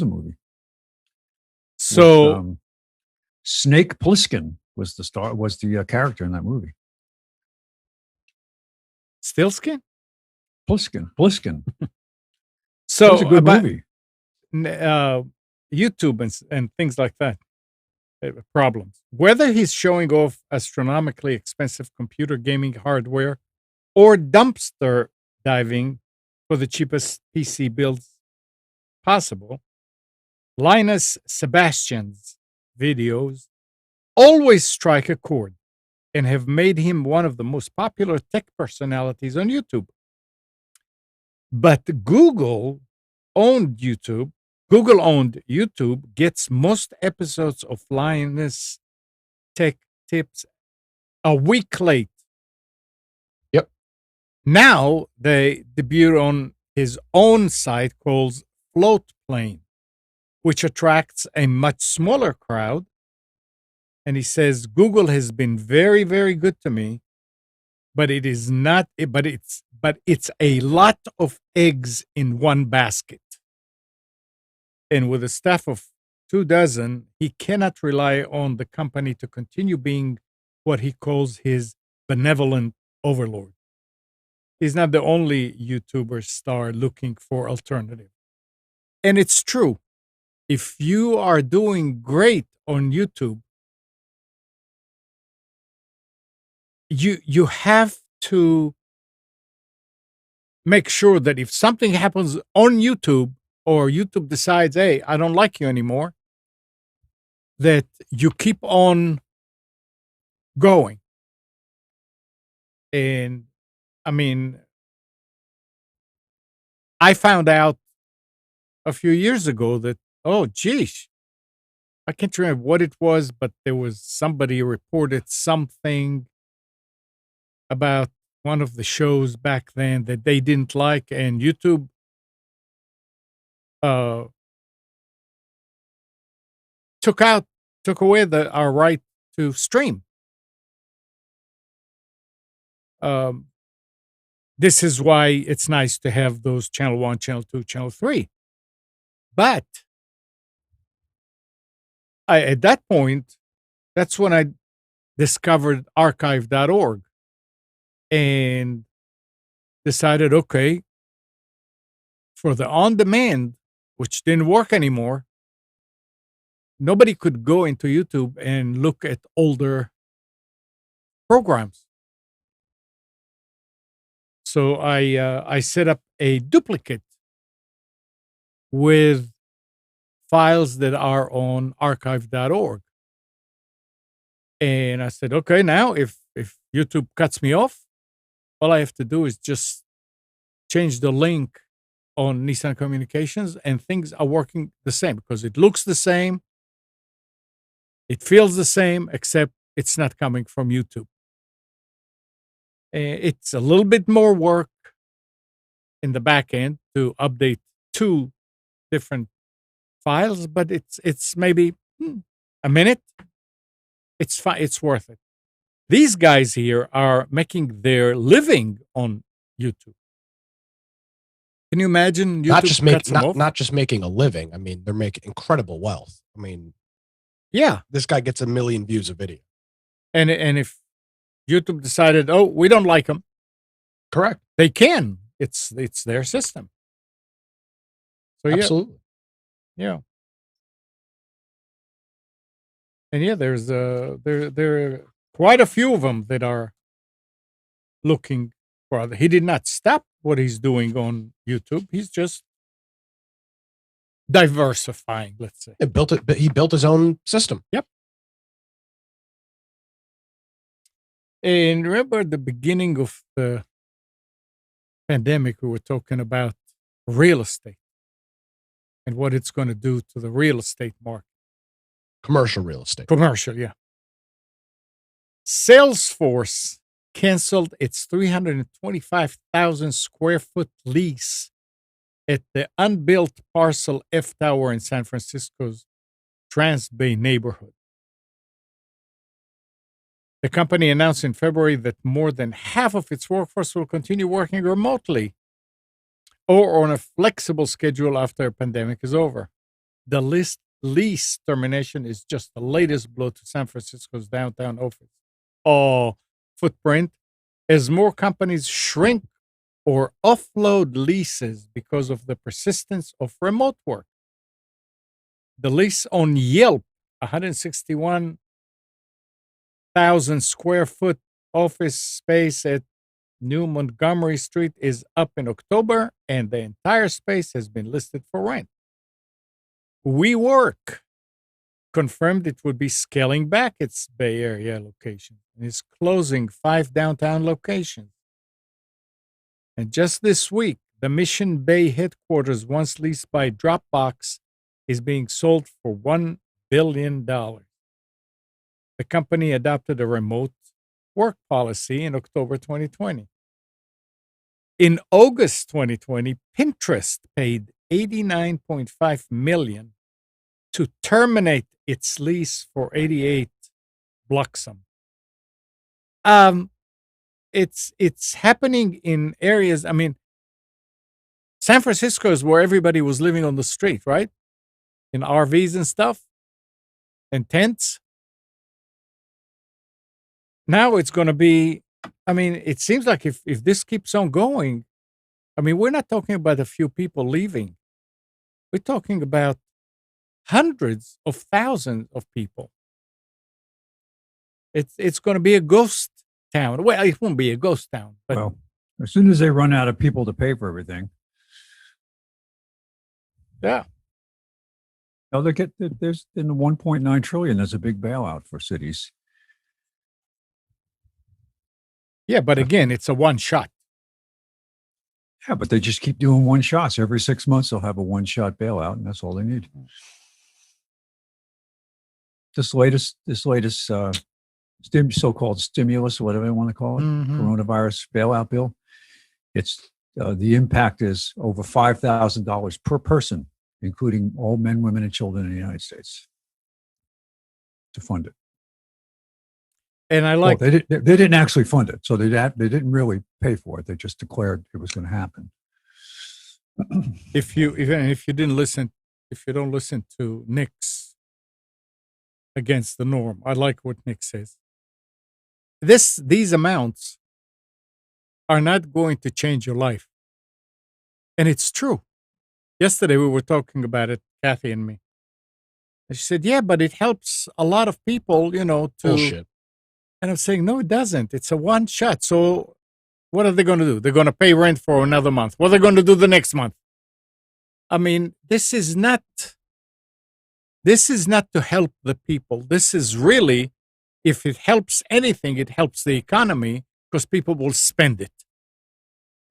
Speaker 2: a movie.
Speaker 1: So
Speaker 2: with, Snake Plissken was the character in that movie.
Speaker 1: Stillskin?
Speaker 2: Plissken.
Speaker 1: So
Speaker 2: it was a good movie.
Speaker 1: YouTube and things like that. Problems. Whether he's showing off astronomically expensive computer gaming hardware or dumpster diving for the cheapest PC builds possible, Linus Sebastian's videos always strike a chord and have made him one of the most popular tech personalities on YouTube. But Google owned YouTube gets most episodes of Linus Tech Tips a week late.
Speaker 3: Yep.
Speaker 1: Now they debut on his own site called Floatplane, which attracts a much smaller crowd. And he says, Google has been very, very good to me, but it's a lot of eggs in one basket. And with a staff of 24, he cannot rely on the company to continue being what he calls his benevolent overlord. He's not the only YouTuber star looking for alternative. And it's true. If you are doing great on YouTube, you have to make sure that if something happens on YouTube or YouTube decides, hey, I don't like you anymore, that you keep on going. And I mean, I found out a few years ago that, oh, geez, I can't remember what it was, but there was somebody reported something about one of the shows back then that they didn't like, and YouTube took away our right to stream. This is why it's nice to have those channel 1, channel 2, channel 3. But at that point, that's when I discovered archive.org and decided, okay, for the on-demand, which didn't work anymore, nobody could go into YouTube and look at older programs. So I set up a duplicate with files that are on archive.org. And I said, okay, now if YouTube cuts me off, all I have to do is just change the link on Nissan Communications and things are working the same because it looks the same. It feels the same, except it's not coming from YouTube. It's a little bit more work in the back end to update 2 different files, but it's maybe a minute. It's fine. It's worth it. These guys here are making their living on YouTube. Can you imagine YouTube
Speaker 3: not just making a living? I mean, they're making incredible wealth. I mean,
Speaker 1: yeah,
Speaker 3: this guy gets 1 million views a video.
Speaker 1: And if YouTube decided, oh, we don't like them,
Speaker 3: correct,
Speaker 1: they can. It's their system. So
Speaker 3: absolutely,
Speaker 1: yeah. And yeah, there's there are quite a few of them that are looking for other. He did not stop what he's doing on YouTube. He's just diversifying, let's say.
Speaker 3: He built his own system.
Speaker 1: Yep. And remember at the beginning of the pandemic, we were talking about real estate and what it's going to do to the real estate market.
Speaker 3: Commercial real estate.
Speaker 1: Commercial, yeah. Salesforce canceled its 325,000 square foot lease at the unbuilt parcel F Tower in San Francisco's Trans Bay neighborhood. The company announced in February that more than half of its workforce will continue working remotely or on a flexible schedule after the pandemic is over. The lease termination is just the latest blow to San Francisco's downtown office footprint as more companies shrink or offload leases because of the persistence of remote work. The lease on Yelp, 161,000 square foot office space at New Montgomery Street, is up in October, and the entire space has been listed for rent. WeWork confirmed it would be scaling back its Bay Area location and is closing 5 downtown locations. And just this week, the Mission Bay headquarters, once leased by Dropbox, is being sold for $1 billion. The company adopted a remote work policy in October 2020. In August 2020, Pinterest paid $89.5 million to terminate its lease for 88 Bloxham. It's happening in areas. I mean, San Francisco is where everybody was living on the street, right? In RVs and stuff, and tents. Now it's going to be. I mean, it seems like if this keeps on going, I mean, we're not talking about a few people leaving. We're talking about hundreds of thousands of people. It's going to be a ghost town. Well, it won't be a ghost town. But
Speaker 2: well, as soon as they run out of people to pay for everything.
Speaker 1: Yeah.
Speaker 2: No, there's in the 1.9 trillion. There's a big bailout for cities.
Speaker 1: Yeah, but again, it's a one shot.
Speaker 2: Yeah, but they just keep doing one shots. Every 6 months, they'll have a one-shot bailout, and that's all they need. This latest so-called stimulus, whatever you want to call it, coronavirus bailout bill, it's the impact is over $5,000 per person, including all men, women, and children in the United States, to fund it.
Speaker 1: And I like
Speaker 2: they didn't actually fund it, so they didn't really pay for it. They just declared it was going to happen.
Speaker 1: If you don't listen to Nick's Against the Norm, I like what Nick says. These amounts are not going to change your life, and it's true. Yesterday we were talking about it, Kathy and me. And she said, "Yeah, but it helps a lot of people, to."
Speaker 3: Bullshit.
Speaker 1: And I'm saying, no, it doesn't. It's a one shot. So what are they going to do? They're going to pay rent for another month. What are they going to do the next month? I mean, this is not to help the people. This is really if it helps anything, it helps the economy because people will spend it.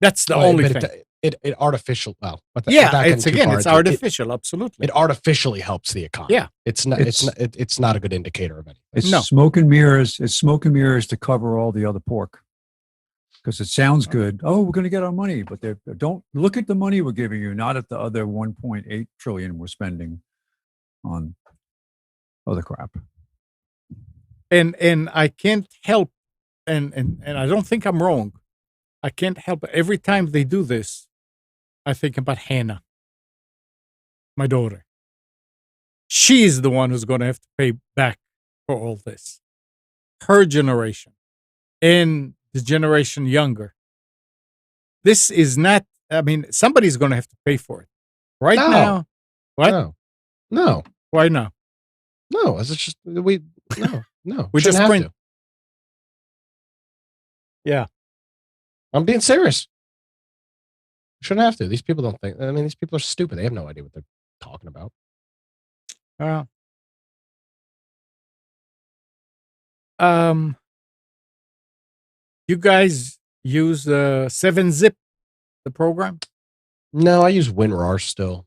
Speaker 1: That's the only thing.
Speaker 3: It artificial. Well,
Speaker 1: it's artificial. Absolutely,
Speaker 3: it artificially helps the economy.
Speaker 1: Yeah,
Speaker 3: it's not a good indicator of anything.
Speaker 2: It's smoke and mirrors. It's smoke and mirrors to cover all the other pork. Because it sounds good. Oh, we're going to get our money, but don't look at the money we're giving you, not at the other 1.8 trillion we're spending on other crap.
Speaker 1: And I can't help, and I don't think I'm wrong. I can't help it. Every time they do this, I think about Hannah, my daughter. She's the one who's going to have to pay back for all this. Her generation and the generation younger. This is not, I mean, somebody's going to have to pay for it. Right now. What?
Speaker 3: No.
Speaker 1: Why not?
Speaker 3: No, it's just, no.
Speaker 1: We just
Speaker 3: have
Speaker 1: print.
Speaker 3: to.
Speaker 1: Yeah.
Speaker 3: I'm being serious. Shouldn't have to. These people don't think. I mean, these people are stupid. They have no idea what they're talking about.
Speaker 1: You guys use 7-Zip, the program?
Speaker 3: No, I use WinRAR still.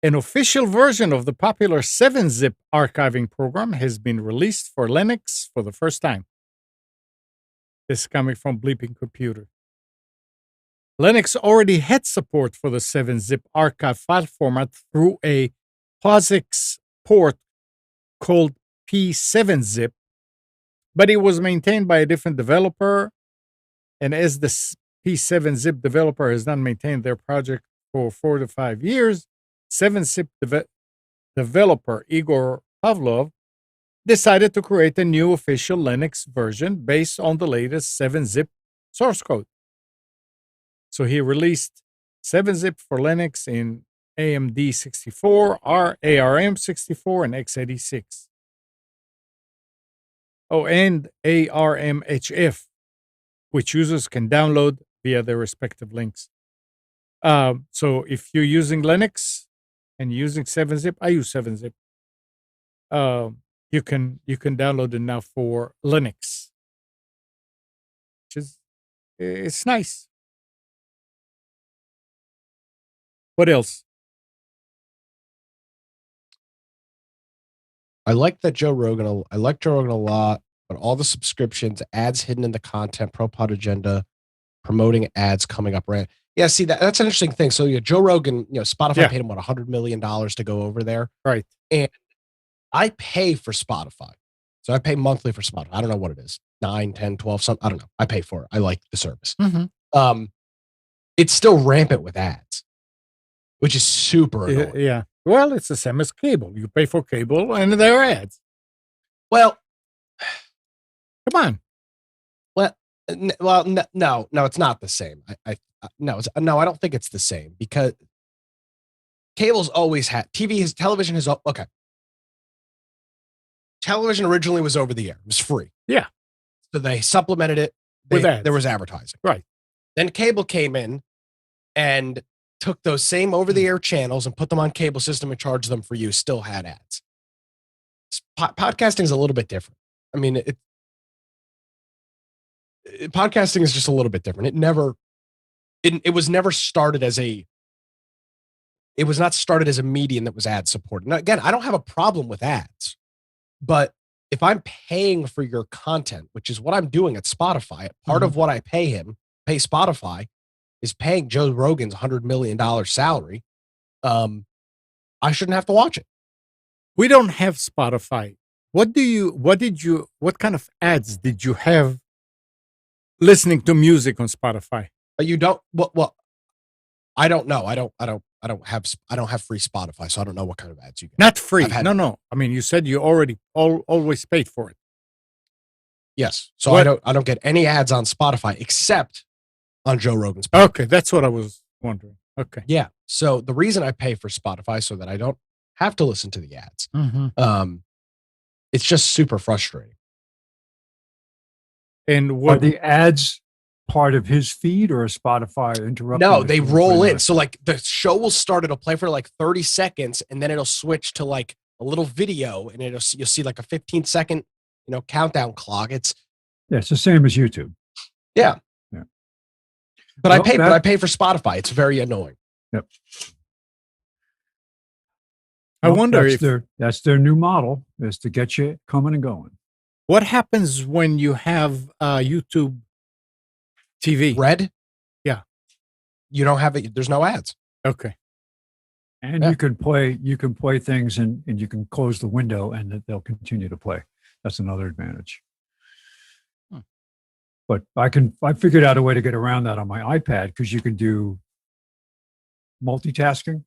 Speaker 1: An official version of the popular 7-Zip archiving program has been released for Linux for the first time. This is coming from Bleeping Computer. Linux already had support for the 7-Zip archive file format through a POSIX port called P7-Zip, but it was maintained by a different developer. And as the P7-Zip developer has not maintained their project for 4 to 5 years, 7-Zip developer Igor Pavlov decided to create a new official Linux version based on the latest 7-Zip source code. So he released 7-Zip for Linux in AMD 64, ARM 64, and x86. Oh, and ARMHF, which users can download via their respective links. So if you're using Linux and using 7-Zip, I use 7-Zip. You can download it now for Linux, which is it's nice. What else?
Speaker 3: I like Joe Rogan a lot, but all the subscriptions, ads hidden in the content, ProPod agenda, promoting ads coming up, right? Yeah, see, that's an interesting thing. So Joe Rogan, Spotify paid him $100 million to go over there.
Speaker 1: Right.
Speaker 3: And I pay for Spotify. So I pay monthly for Spotify. I don't know what it is. 9, 10, 12, something. I don't know. I pay for it. I like the service.
Speaker 1: Mm-hmm.
Speaker 3: It's still rampant with ads, which is super annoying.
Speaker 1: Yeah. Well, it's the same as cable. You pay for cable and there are ads.
Speaker 3: Well,
Speaker 1: come on.
Speaker 3: No, it's not the same. I don't think it's the same because cable's always had television has okay. Television originally was over the air. It was free.
Speaker 1: Yeah.
Speaker 3: So they supplemented it
Speaker 1: with ads.
Speaker 3: There was advertising.
Speaker 1: Right.
Speaker 3: Then cable came in and took those same over-the-air channels and put them on cable system and charged them for use. Still had ads. Podcasting is a little bit different. I mean, podcasting is just a little bit different. It was never started as it was not started as a medium that was ad supported. Now, again, I don't have a problem with ads, but if I'm paying for your content, which is what I'm doing at Spotify, part of what I pay Spotify is paying Joe Rogan's $100 million salary. I shouldn't have to watch it.
Speaker 1: We don't have Spotify. What kind of ads did you have listening to music on Spotify?
Speaker 3: You don't, well, I don't know. I don't have free Spotify, so I don't know what kind of ads you get.
Speaker 1: Not free. No. I mean, you said you already always paid for it.
Speaker 3: Yes. So I don't get any ads on Spotify except on Joe Rogan's podcast.
Speaker 1: Okay, that's what I was wondering. Okay.
Speaker 3: Yeah. So the reason I pay for Spotify so that I don't have to listen to the ads. It's just super frustrating.
Speaker 2: And are the ads part of his feed or a Spotify interruption?
Speaker 3: No, they roll in. So like the show will start, it'll play for like 30 seconds and then it'll switch to like a little video and you'll see like a 15-second countdown clock. It's
Speaker 2: the same as YouTube.
Speaker 3: Yeah.
Speaker 2: Yeah.
Speaker 3: But I pay for Spotify. It's very annoying.
Speaker 2: Yep.
Speaker 1: I wonder if
Speaker 2: that's their new model, is to get you coming and going.
Speaker 1: What happens when you have YouTube TV?
Speaker 3: Red?
Speaker 1: Yeah.
Speaker 3: You don't have it. There's no ads.
Speaker 1: Okay.
Speaker 2: And you can play things and you can close the window and they'll continue to play. That's another advantage. But I figured out a way to get around that on my iPad, because you can do multitasking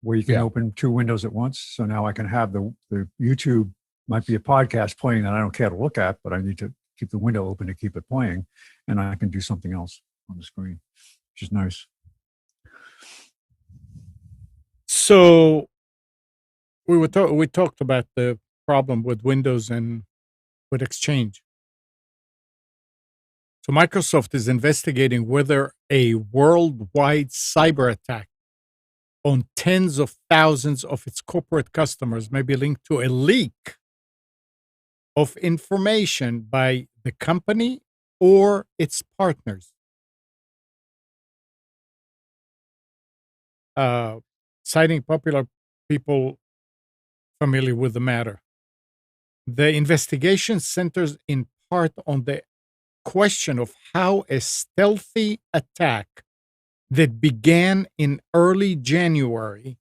Speaker 2: where you can open two windows at once. So now I can have the YouTube, might be a podcast playing that I don't care to look at, but I need to keep the window open to keep it playing, and I can do something else on the screen, which is nice.
Speaker 1: So we talked about the problem with Windows and with Exchange. So Microsoft is investigating whether a worldwide cyber attack on tens of thousands of its corporate customers may be linked to a leak of information by the company or its partners. Citing popular people familiar with the matter. The investigation centers in part on the question of how a stealthy attack that began in early January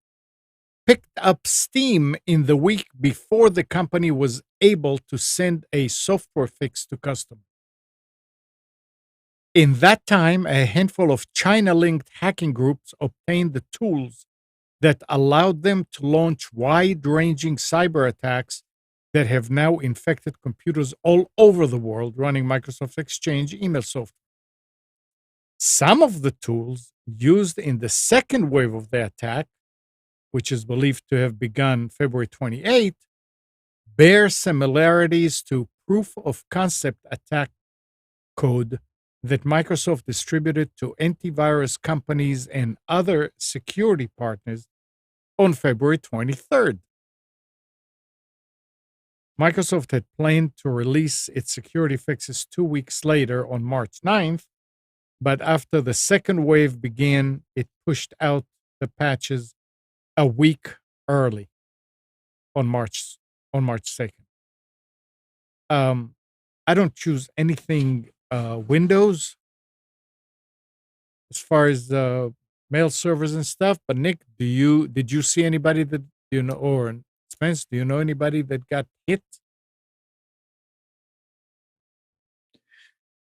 Speaker 1: picked up steam in the week before the company was able to send a software fix to customers. In that time, a handful of China-linked hacking groups obtained the tools that allowed them to launch wide-ranging cyber attacks that have now infected computers all over the world running Microsoft Exchange email software. Some of the tools used in the second wave of the attack, which is believed to have begun February 28th, bear similarities to proof of concept attack code that Microsoft distributed to antivirus companies and other security partners on February 23rd. Microsoft had planned to release its security fixes 2 weeks later on March 9th, but after the second wave began, it pushed out the patches a week early on March 2nd. I don't choose anything Windows as far as mail servers and stuff, but Nick, did you see anybody that or Spence, do you know anybody that got hit?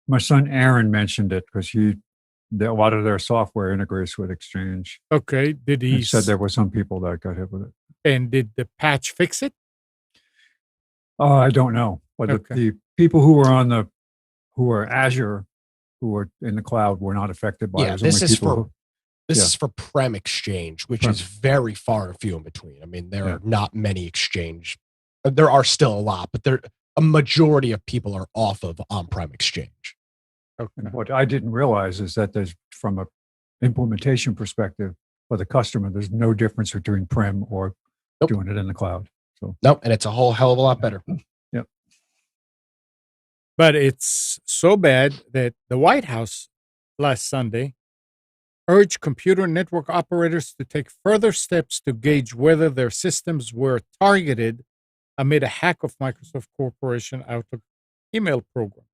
Speaker 2: My son Aaron mentioned it because a lot of their software integrates with Exchange.
Speaker 1: Okay, he
Speaker 2: said there were some people that got hit with it.
Speaker 1: And did the patch fix it?
Speaker 2: I don't know, but the people who were Azure, who were in the cloud, were not affected by it.
Speaker 3: This is for Prem Exchange, which is very far and few in between. I mean, there are not many Exchange. There are still a lot, but a majority of people are off of on-prem Exchange.
Speaker 2: Okay. And what I didn't realize is that there's, from a implementation perspective for the customer, there's no difference between Prem or doing it in the cloud. So
Speaker 3: and it's a whole hell of a lot better.
Speaker 2: Yep.
Speaker 1: But it's so bad that the White House last Sunday urged computer network operators to take further steps to gauge whether their systems were targeted amid a hack of Microsoft Corporation Outlook email program.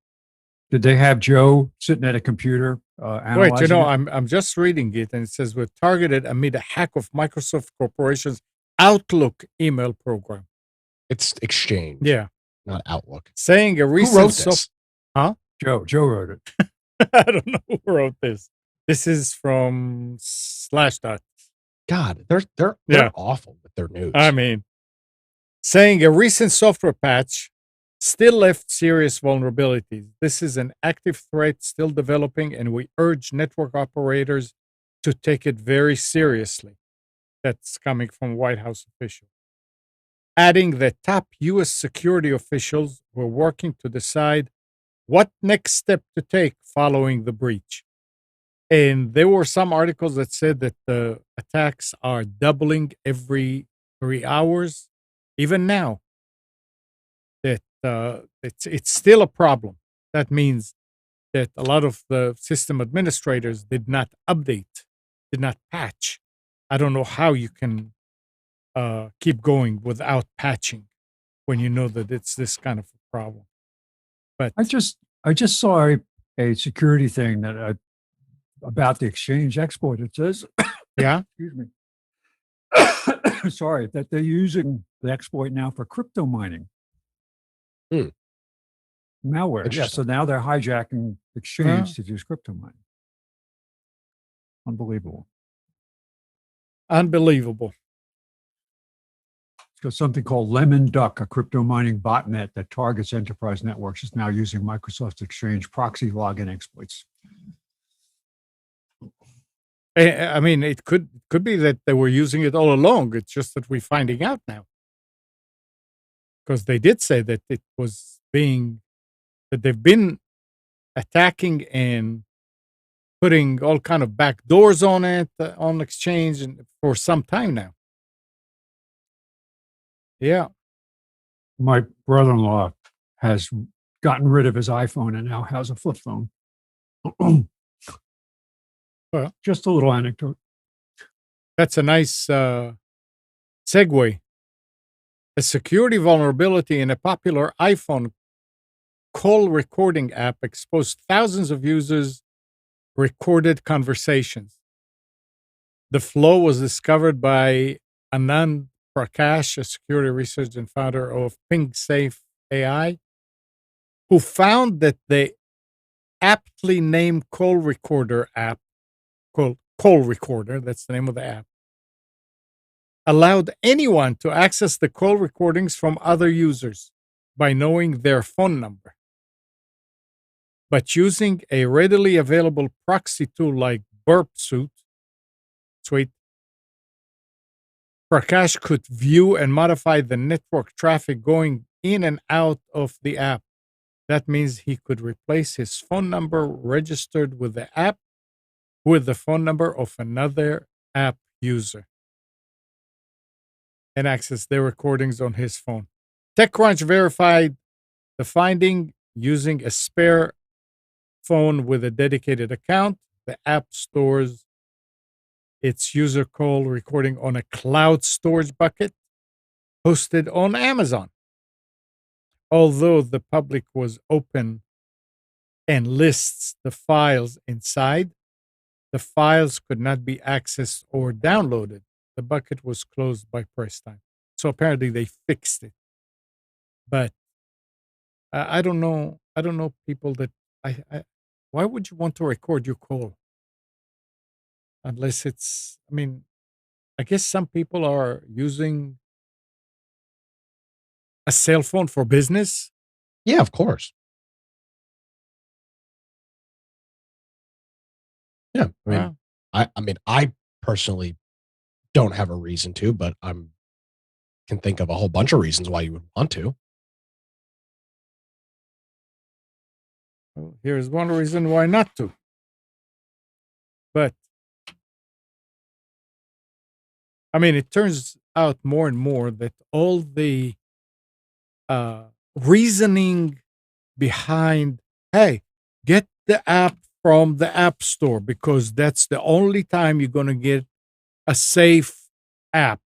Speaker 2: Did they have Joe sitting at a computer analyzing it?
Speaker 1: I'm just reading it, and it says we're targeted amid a hack of Microsoft Corporation's Outlook email program.
Speaker 3: It's Exchange.
Speaker 1: Yeah.
Speaker 3: Not Outlook.
Speaker 1: Saying a recent...
Speaker 3: Who wrote this?
Speaker 1: Huh?
Speaker 2: Joe wrote it.
Speaker 1: I don't know who wrote this. This is from Slashdot.
Speaker 3: God, they're awful with their news.
Speaker 1: I mean, saying a recent software patch still left serious vulnerabilities. This is an active threat still developing, and we urge network operators to take it very seriously. That's coming from White House officials. Adding that top U.S. security officials were working to decide what next step to take following the breach. And there were some articles that said that the attacks are doubling every 3 hours, even now. that it's still a problem. That means that a lot of the system administrators did not update, did not patch. I don't know how you can keep going without patching when you know that it's this kind of a problem. But
Speaker 2: I just saw a security thing that about the exchange exploit. It says,
Speaker 1: yeah,
Speaker 2: excuse me, sorry, that they're using the exploit now for crypto mining. Malware. Yeah, so now they're hijacking exchange to do crypto mining. Unbelievable.
Speaker 1: Unbelievable.
Speaker 2: It's got something called Lemon Duck, a crypto mining botnet that targets enterprise networks, is now using Microsoft's Exchange proxy login exploits.
Speaker 1: I mean, it could be that they were using it all along. It's just that we're finding out now. Because they did say that it was that they've been attacking and putting all kind of back doors on it, on Exchange, and for some time now. Yeah.
Speaker 2: My brother-in-law has gotten rid of his iPhone and now has a flip phone. Well, just a little anecdote.
Speaker 1: That's a nice segue. A security vulnerability in a popular iPhone call recording app exposed thousands of users' recorded conversations. The flaw was discovered by Anand Prakash, a security researcher and founder of PingSafe AI, who found that the aptly named call recorder app, Call Recorder, that's the name of the app, allowed anyone to access the call recordings from other users by knowing their phone number. But using a readily available proxy tool like Burp Suite, Prakash could view and modify the network traffic going in and out of the app. That means he could replace his phone number registered with the app with the phone number of another app user and access their recordings on his phone. TechCrunch verified the finding using a spare phone with a dedicated account. The app stores its user call recording on a cloud storage bucket hosted on Amazon. Although the public was open and lists the files inside, the files could not be accessed or downloaded. The bucket was closed by press time. So apparently they fixed it. But I don't know. I don't know people that why would you want to record your call? Unless it's, I mean, I guess some people are using a cell phone for business.
Speaker 3: Yeah, of course. Yeah. I mean, I personally don't have a reason to, but can think of a whole bunch of reasons why you would want to.
Speaker 1: Well, here's one reason why not to. But I mean, it turns out more and more that all the reasoning behind, hey, get the app from the App Store because that's the only time you're going to get a safe app.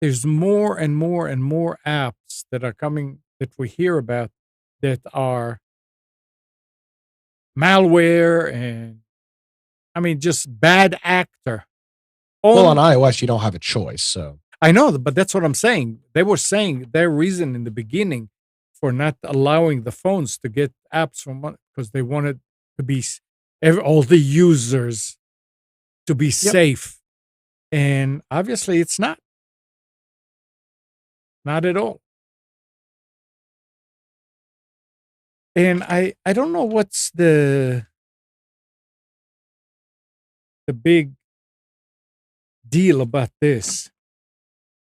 Speaker 1: There's more and more and more apps that are coming that we hear about that are malware and, I mean, just bad actor.
Speaker 3: Well, on iOS, you don't have a choice. So
Speaker 1: I know, but that's what I'm saying. They were saying their reason in the beginning for not allowing the phones to get apps from because they wanted to be all the users to be safe. And obviously it's not. Not at all. And I don't know what's the big deal about this,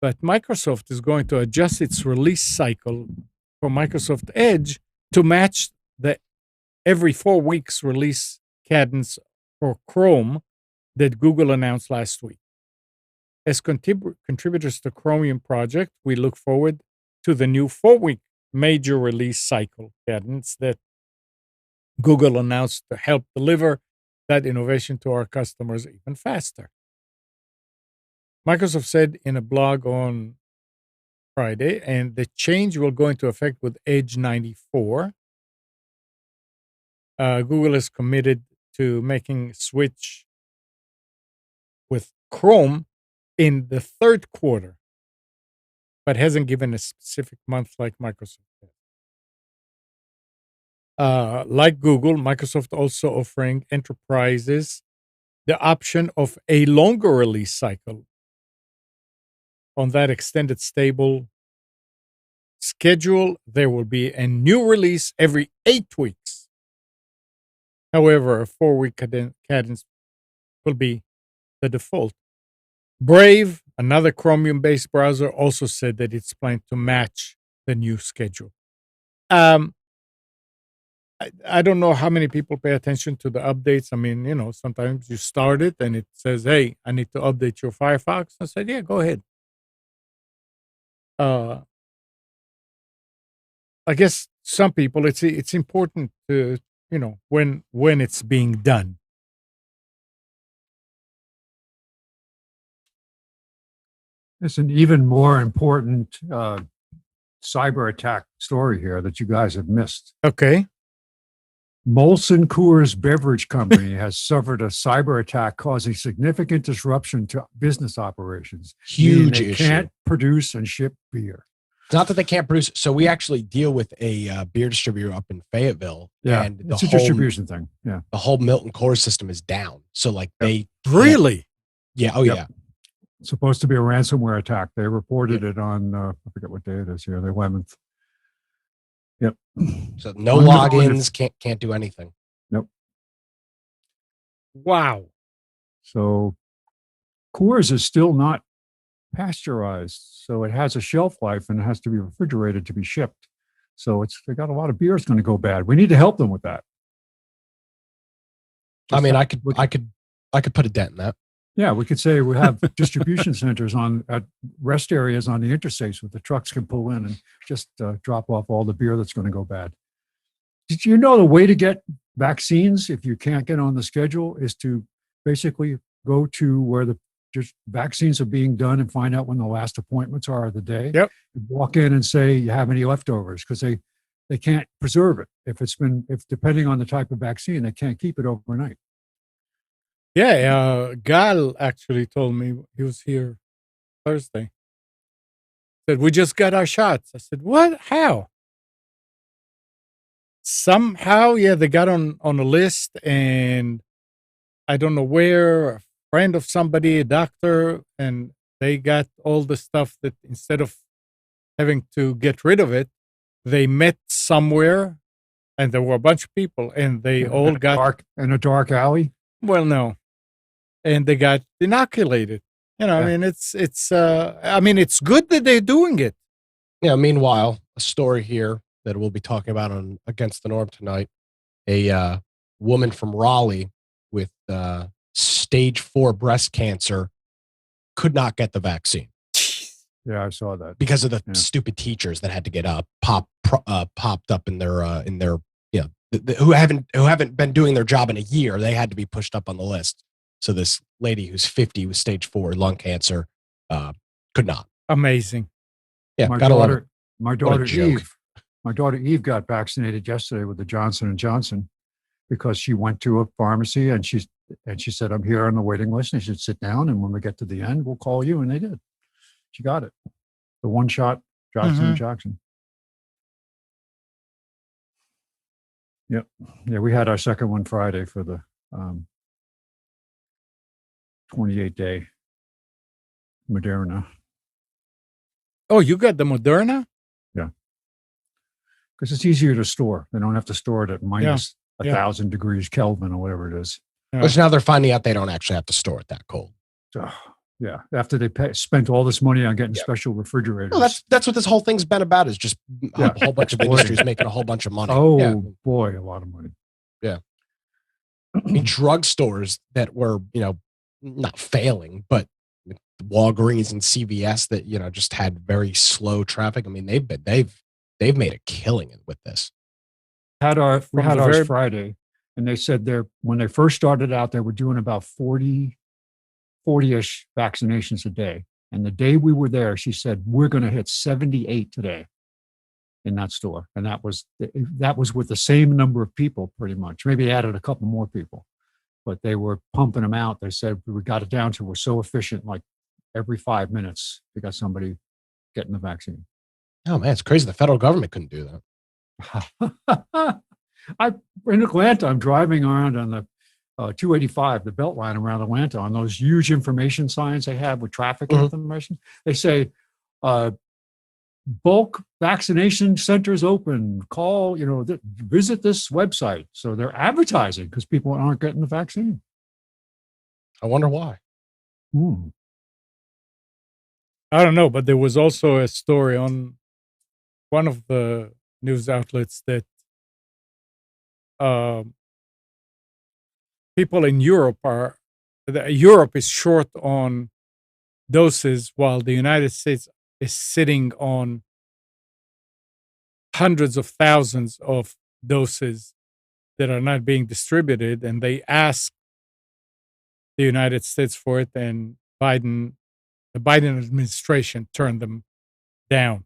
Speaker 1: but Microsoft is going to adjust its release cycle for Microsoft Edge to match the every 4 weeks release cadence for Chrome that Google announced last week. As contributors to Chromium project, we look forward to the new 4-week major release cycle cadence that Google announced to help deliver that innovation to our customers even faster. Microsoft said in a blog on Friday, and the change will go into effect with Edge 94. Google is committed to making a switch with Chrome in the third quarter, but hasn't given a specific month like Microsoft did. Like Google, Microsoft also offering enterprises the option of a longer release cycle. On that extended stable schedule, there will be a new release every 8 weeks. However, a 4-week cadence will be the default. Brave, another Chromium-based browser, also said that it's planned to match the new schedule. I don't know how many people pay attention to the updates. I mean, sometimes you start it and it says, hey, I need to update your Firefox. I said, yeah, go ahead. I guess some people, it's important to, when it's being done.
Speaker 2: It's an even more important cyber attack story here that you guys have missed.
Speaker 1: Okay.
Speaker 2: Molson Coors Beverage Company has suffered a cyber attack causing significant disruption to business operations.
Speaker 3: Huge
Speaker 2: they
Speaker 3: issue.
Speaker 2: Can't produce and ship beer.
Speaker 3: It's not that they can't produce. So we actually deal with a beer distributor up in Fayetteville.
Speaker 2: Yeah,
Speaker 3: and
Speaker 2: it's a distribution thing. Yeah,
Speaker 3: the whole Milton Coors system is down. So like they
Speaker 1: really,
Speaker 3: yeah, oh
Speaker 2: Yep.
Speaker 3: yeah.
Speaker 2: It's supposed to be a ransomware attack. They reported it on I forget what day it is here, the 11th. Yep.
Speaker 3: So no logins, can't do anything.
Speaker 2: Nope.
Speaker 1: Wow.
Speaker 2: So Coors is still not pasteurized, so it has a shelf life and it has to be refrigerated to be shipped. So they got a lot of beers going to go bad. We need to help them with that.
Speaker 3: I mean, I could put a dent in that.
Speaker 2: Yeah, we could say we have distribution centers at rest areas on the interstates where the trucks can pull in and just drop off all the beer that's going to go bad. Did you know the way to get vaccines if you can't get on the schedule is to basically go to where the vaccines are being done and find out when the last appointments are of the day?
Speaker 1: Yep.
Speaker 2: You walk in and say you have any leftovers because they can't preserve it. If depending on the type of vaccine, they can't keep it overnight.
Speaker 1: Yeah, Gal actually told me, he was here Thursday. Said, we just got our shots. I said, what? How? Somehow, yeah, they got on a list, and I don't know where, a friend of somebody, a doctor, and they got all the stuff that instead of having to get rid of it, they met somewhere, and there were a bunch of people, and they all got...
Speaker 2: in a dark alley?
Speaker 1: Well, no. And they got inoculated. I mean, it's good that they're doing it.
Speaker 3: Yeah. Meanwhile, a story here that we'll be talking about on Against the Norm tonight. A woman from Raleigh with stage 4 breast cancer could not get the vaccine.
Speaker 2: Yeah, I saw that
Speaker 3: because of the stupid teachers that had to get popped up in their who haven't been doing their job in a year. They had to be pushed up on the list. So this lady who's 50 with stage 4 lung cancer could not.
Speaker 1: Amazing.
Speaker 3: Yeah,
Speaker 2: my daughter Eve got vaccinated yesterday with the Johnson & Johnson because she went to a pharmacy and she said, I'm here on the waiting list and she should sit down, and when we get to the end, we'll call you. And they did. She got it. The one shot Johnson & Johnson. Yep. Yeah, we had our second one Friday for the 28-day Moderna.
Speaker 1: Oh, you got the Moderna?
Speaker 2: Yeah. Because it's easier to store. They don't have to store it at minus 1,000 degrees Kelvin or whatever it is.
Speaker 3: Yeah. Which now they're finding out they don't actually have to store it that cold.
Speaker 2: Yeah. After they spent all this money on getting special refrigerators.
Speaker 3: Well, that's what this whole thing's been about, is just a whole bunch of industries making a whole bunch of money.
Speaker 2: Oh, boy, a lot of money.
Speaker 3: Yeah. I mean, drugstores that were, not failing, but Walgreens and CVS that, just had very slow traffic. I mean, they've they've made a killing with this.
Speaker 2: We had ours Friday, and they said when they first started out, they were doing about 40-ish vaccinations a day. And the day we were there, she said, we're going to hit 78 today in that store. And that was with the same number of people, pretty much. Maybe added a couple more people, but they were pumping them out. They said, we got it down to, we're so efficient, like every 5 minutes, we got somebody getting the vaccine.
Speaker 3: Oh man, it's crazy. The federal government couldn't do that.
Speaker 2: In Atlanta, I'm driving around on the 285, the belt line around Atlanta, on those huge information signs they have with traffic information. They say, bulk vaccination centers open, call, visit this website. So they're advertising because people aren't getting the vaccine.
Speaker 3: I wonder why.
Speaker 1: I don't know, but there was also a story on one of the news outlets that people in Europe is short on doses, while the United States is sitting on hundreds of thousands of doses that are not being distributed, and they asked the United States for it, and the Biden administration turned them down.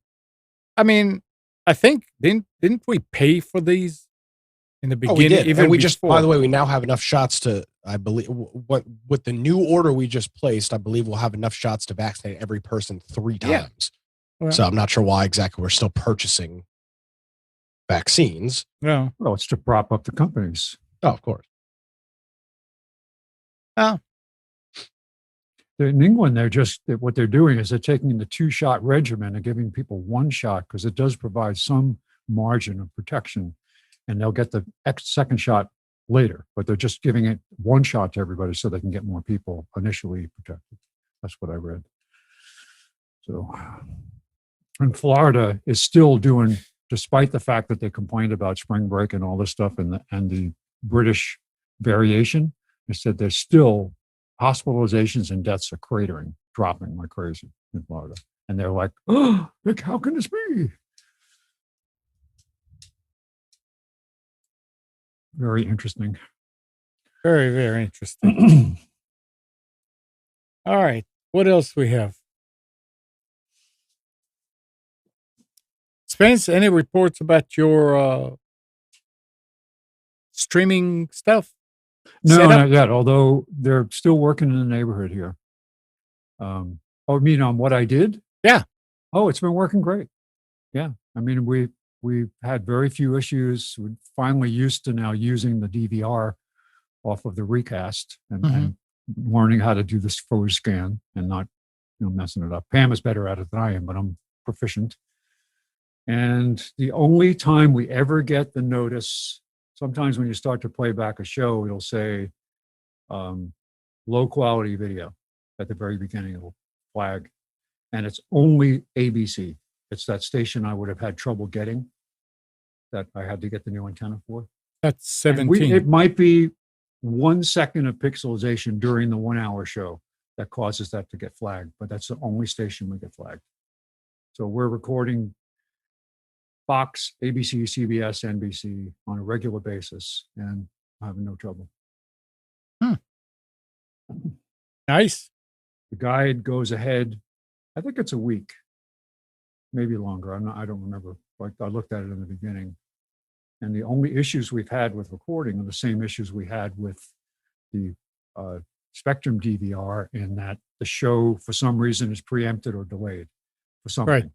Speaker 1: I mean, I think didn't we pay for these in the beginning?
Speaker 3: We did.
Speaker 1: Even
Speaker 3: and we
Speaker 1: before?
Speaker 3: just, by the way, we now have enough shots to, I believe, with the new order we just placed, I believe we'll have enough shots to vaccinate every person 3 times.
Speaker 1: Well,
Speaker 3: so I'm not sure why exactly we're still purchasing vaccines.
Speaker 1: No.
Speaker 2: Well, it's to prop up the companies.
Speaker 3: Oh, of course.
Speaker 1: Oh.
Speaker 2: In England, what they're doing is they're taking the 2-shot regimen and giving people 1 shot, because it does provide some margin of protection, and they'll get the second shot later, but they're just giving it 1 shot to everybody so they can get more people initially protected. That's what I read. So, and Florida is still doing, despite the fact that they complained about spring break and all this stuff and the British variation, they said there's still hospitalizations and deaths are dropping like crazy in Florida. And they're like, oh, look, how can this be? Very interesting.
Speaker 1: Very, very interesting. All right. What else we have? Spence, any reports about your streaming stuff?
Speaker 2: No, not yet, although they're still working in the neighborhood here. You mean on what I did?
Speaker 1: Yeah.
Speaker 2: Oh, it's been working great. Yeah. I mean, we've had very few issues. We're finally used to now using the DVR off of the recast and learning how to do this photo scan and not messing it up. Pam is better at it than I am, but I'm proficient. And the only time we ever get the notice, sometimes when you start to play back a show, it'll say low quality video at the very beginning. It'll flag, and it's only ABC. It's that station I would have had trouble getting, that I had to get the new antenna for.
Speaker 1: That's 17.
Speaker 2: It might be 1 second of pixelization during the 1 hour show that causes that to get flagged, but that's the only station we get flagged. So we're recording Fox, ABC, CBS, NBC on a regular basis, and having no trouble.
Speaker 1: Nice.
Speaker 2: The guide goes ahead, I think it's a week, maybe longer. I don't remember. Like, I looked at it in the beginning. And the only issues we've had with recording are the same issues we had with the Spectrum DVR, in that the show, for some reason, is preempted or delayed for something.
Speaker 1: Right.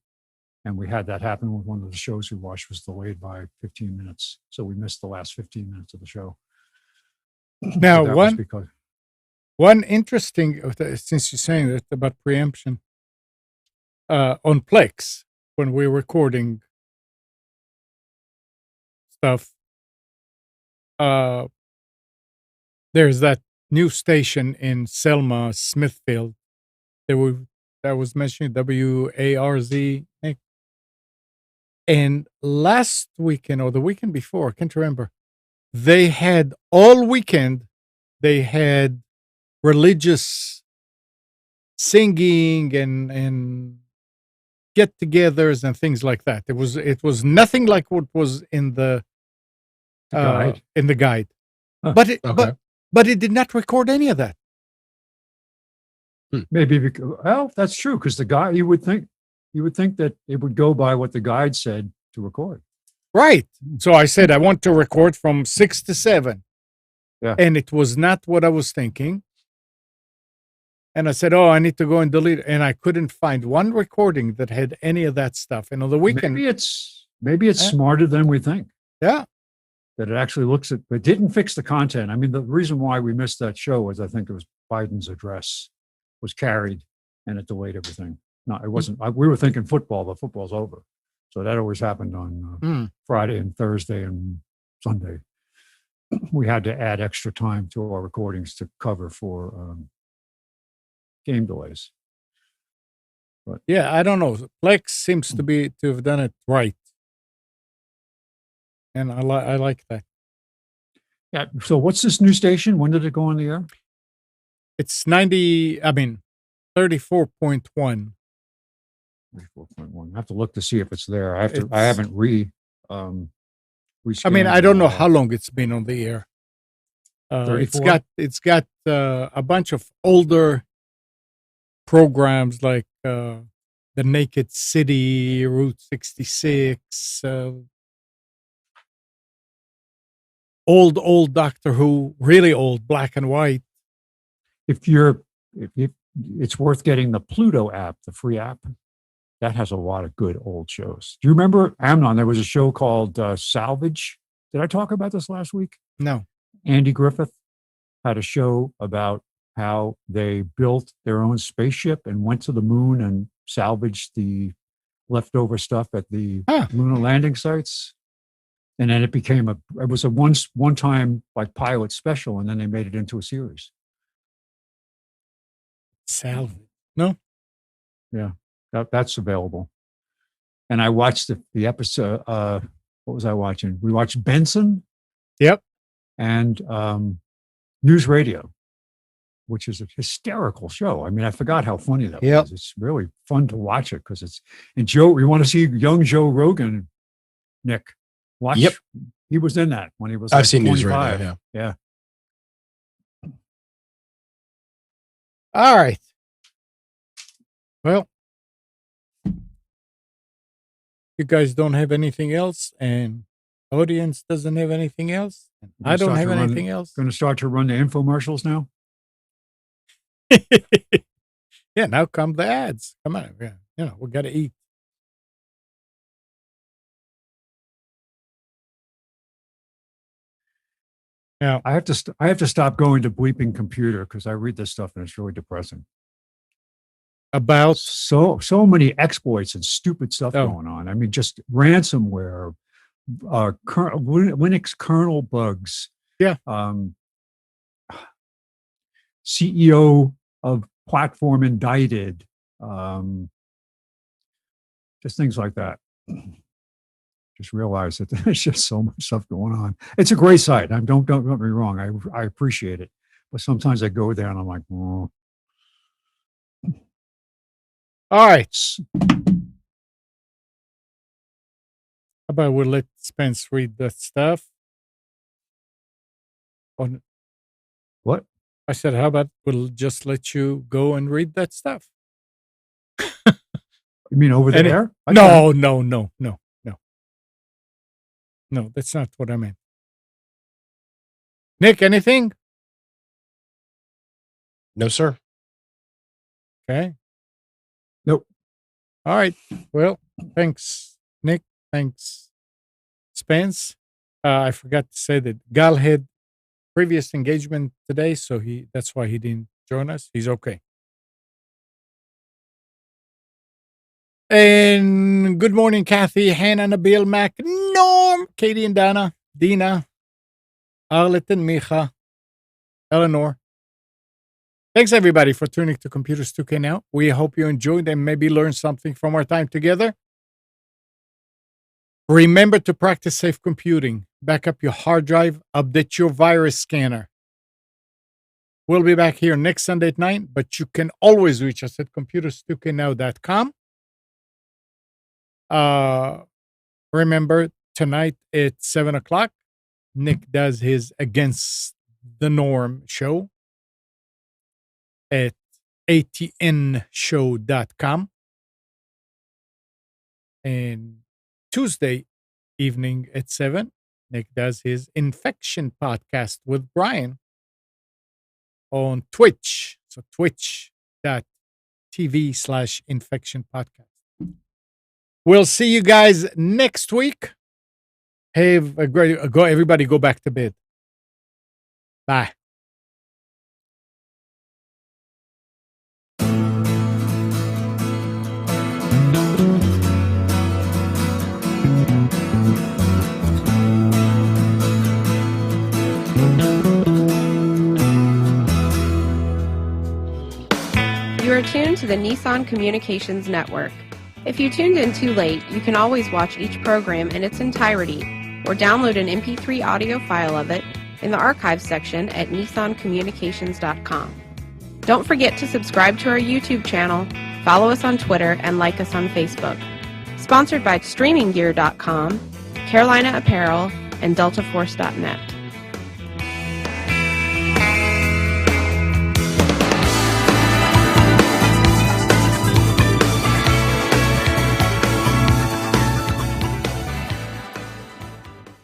Speaker 2: And we had that happen with one of the shows we watched, was delayed by 15 minutes. So we missed the last 15 minutes of the show.
Speaker 1: Now, one interesting, since you're saying that about preemption, on Plex, when we're recording stuff, there's that new station in Selma, Smithfield, that was mentioned, WARZ. And last weekend or the weekend before, I can't remember, they had all weekend, they had religious singing and get-togethers and things like that. It was nothing like what was in the
Speaker 2: guide.
Speaker 1: In the guide,
Speaker 2: Huh.
Speaker 1: but
Speaker 3: Okay.
Speaker 1: but it did not record any of that.
Speaker 2: Maybe because, well, that's true because the guy you would think that it would go by what the guide said to record.
Speaker 1: Right. So I said I want to record from 6 to 7.
Speaker 2: Yeah.
Speaker 1: And it was not what I was thinking. And I said, "Oh, I need to go and delete it." And I couldn't find one recording that had any of that stuff. And on the weekend,
Speaker 2: Maybe it's smarter than we think.
Speaker 1: Yeah.
Speaker 2: That it actually looks at, but didn't fix the content. I mean, the reason why we missed that show was I think it was Biden's address was carried and it delayed everything. No, it wasn't. We were thinking football, but football's over. So that always happened on Friday and Thursday and Sunday. We had to add extra time to our recordings to cover for game delays. But
Speaker 1: Yeah, I don't know. Plex seems to have done it right. And I like that.
Speaker 2: yeah. So what's this new station? When did it go on the air?
Speaker 1: It's 34.1.
Speaker 2: 34.1. I have to look to see if it's there. I haven't
Speaker 1: I mean, I don't know how long it's been on the air. It's got a bunch of older programs like The Naked City, Route 66, old Doctor Who, really old, black and white.
Speaker 2: If it's worth getting the Pluto app, the free app. That has a lot of good old shows. Do you remember Amnon? There was a show called Salvage. Did I talk about this last week?
Speaker 1: No.
Speaker 2: Andy Griffith had a show about how they built their own spaceship and went to the moon and salvaged the leftover stuff at the lunar landing sites. And then it was a one-time like pilot special, and then they made it into a series.
Speaker 1: Salvage. No?
Speaker 2: Yeah. That's available. And I watched the episode. What was I watching? We watched Benson.
Speaker 1: Yep.
Speaker 2: And News Radio, which is a hysterical show. I mean, I forgot how funny that was. It's really fun to watch it because it's. And Joe, we want to see young Joe Rogan, Nick. Watch.
Speaker 3: Yep.
Speaker 2: He was in that when he was.
Speaker 3: I've seen
Speaker 2: 25.
Speaker 3: News Radio.
Speaker 2: Yeah.
Speaker 1: All right. Well, you guys don't have anything else, and audience doesn't have anything else. I don't have anything else.
Speaker 2: Going to start to run the infomercials now.
Speaker 1: Yeah, now come the ads. Come on, we got to eat. Now
Speaker 2: I have to stop going to Bleeping Computer because I read this stuff and it's really depressing.
Speaker 1: About
Speaker 2: so many exploits and stupid stuff going on. I mean, just ransomware, Linux kernel bugs.
Speaker 1: Yeah.
Speaker 2: CEO of platform indicted. Just things like that. Just realize that there's just so much stuff going on. It's a great site. Don't get me wrong. I appreciate it, but sometimes I go there and I'm like, oh.
Speaker 1: All right. How about we'll let Spence read that stuff?
Speaker 2: What?
Speaker 1: I said, how about we'll just let you go and read that stuff?
Speaker 2: You mean over there?
Speaker 1: No, that's not what I meant. Nick, anything?
Speaker 3: No, sir.
Speaker 1: Okay.
Speaker 2: Nope.
Speaker 1: All right. Well, thanks, Nick. Thanks, Spence. I forgot to say that Gal had previous engagement today, so that's why he didn't join us. He's okay. And good morning, Kathy, Hannah, Nabil, Mac, Norm, Katie and Dana, Dina, Arlette and Micha, Eleanor. Thanks, everybody, for tuning to Computers 2K Now. We hope you enjoyed and maybe learned something from our time together. Remember to practice safe computing. Back up your hard drive. Update your virus scanner. We'll be back here next Sunday at 9, but you can always reach us at computers2know.com. Remember, tonight at 7 o'clock, Nick does his Against the Norm show at atnshow.com. And Tuesday evening at 7, Nick does his Infection podcast with Brian on Twitch. So twitch.tv/infection podcast. We'll see you guys next week. Have a great everybody go back to bed. Bye.
Speaker 4: You are tuned to the Nissan Communications Network. If you tuned in too late, you can always watch each program in its entirety or download an MP3 audio file of it in the archives section at nissancommunications.com. Don't forget to subscribe to our YouTube channel, follow us on Twitter, and like us on Facebook. Sponsored by StreamingGear.com, Carolina Apparel, and DeltaForce.net.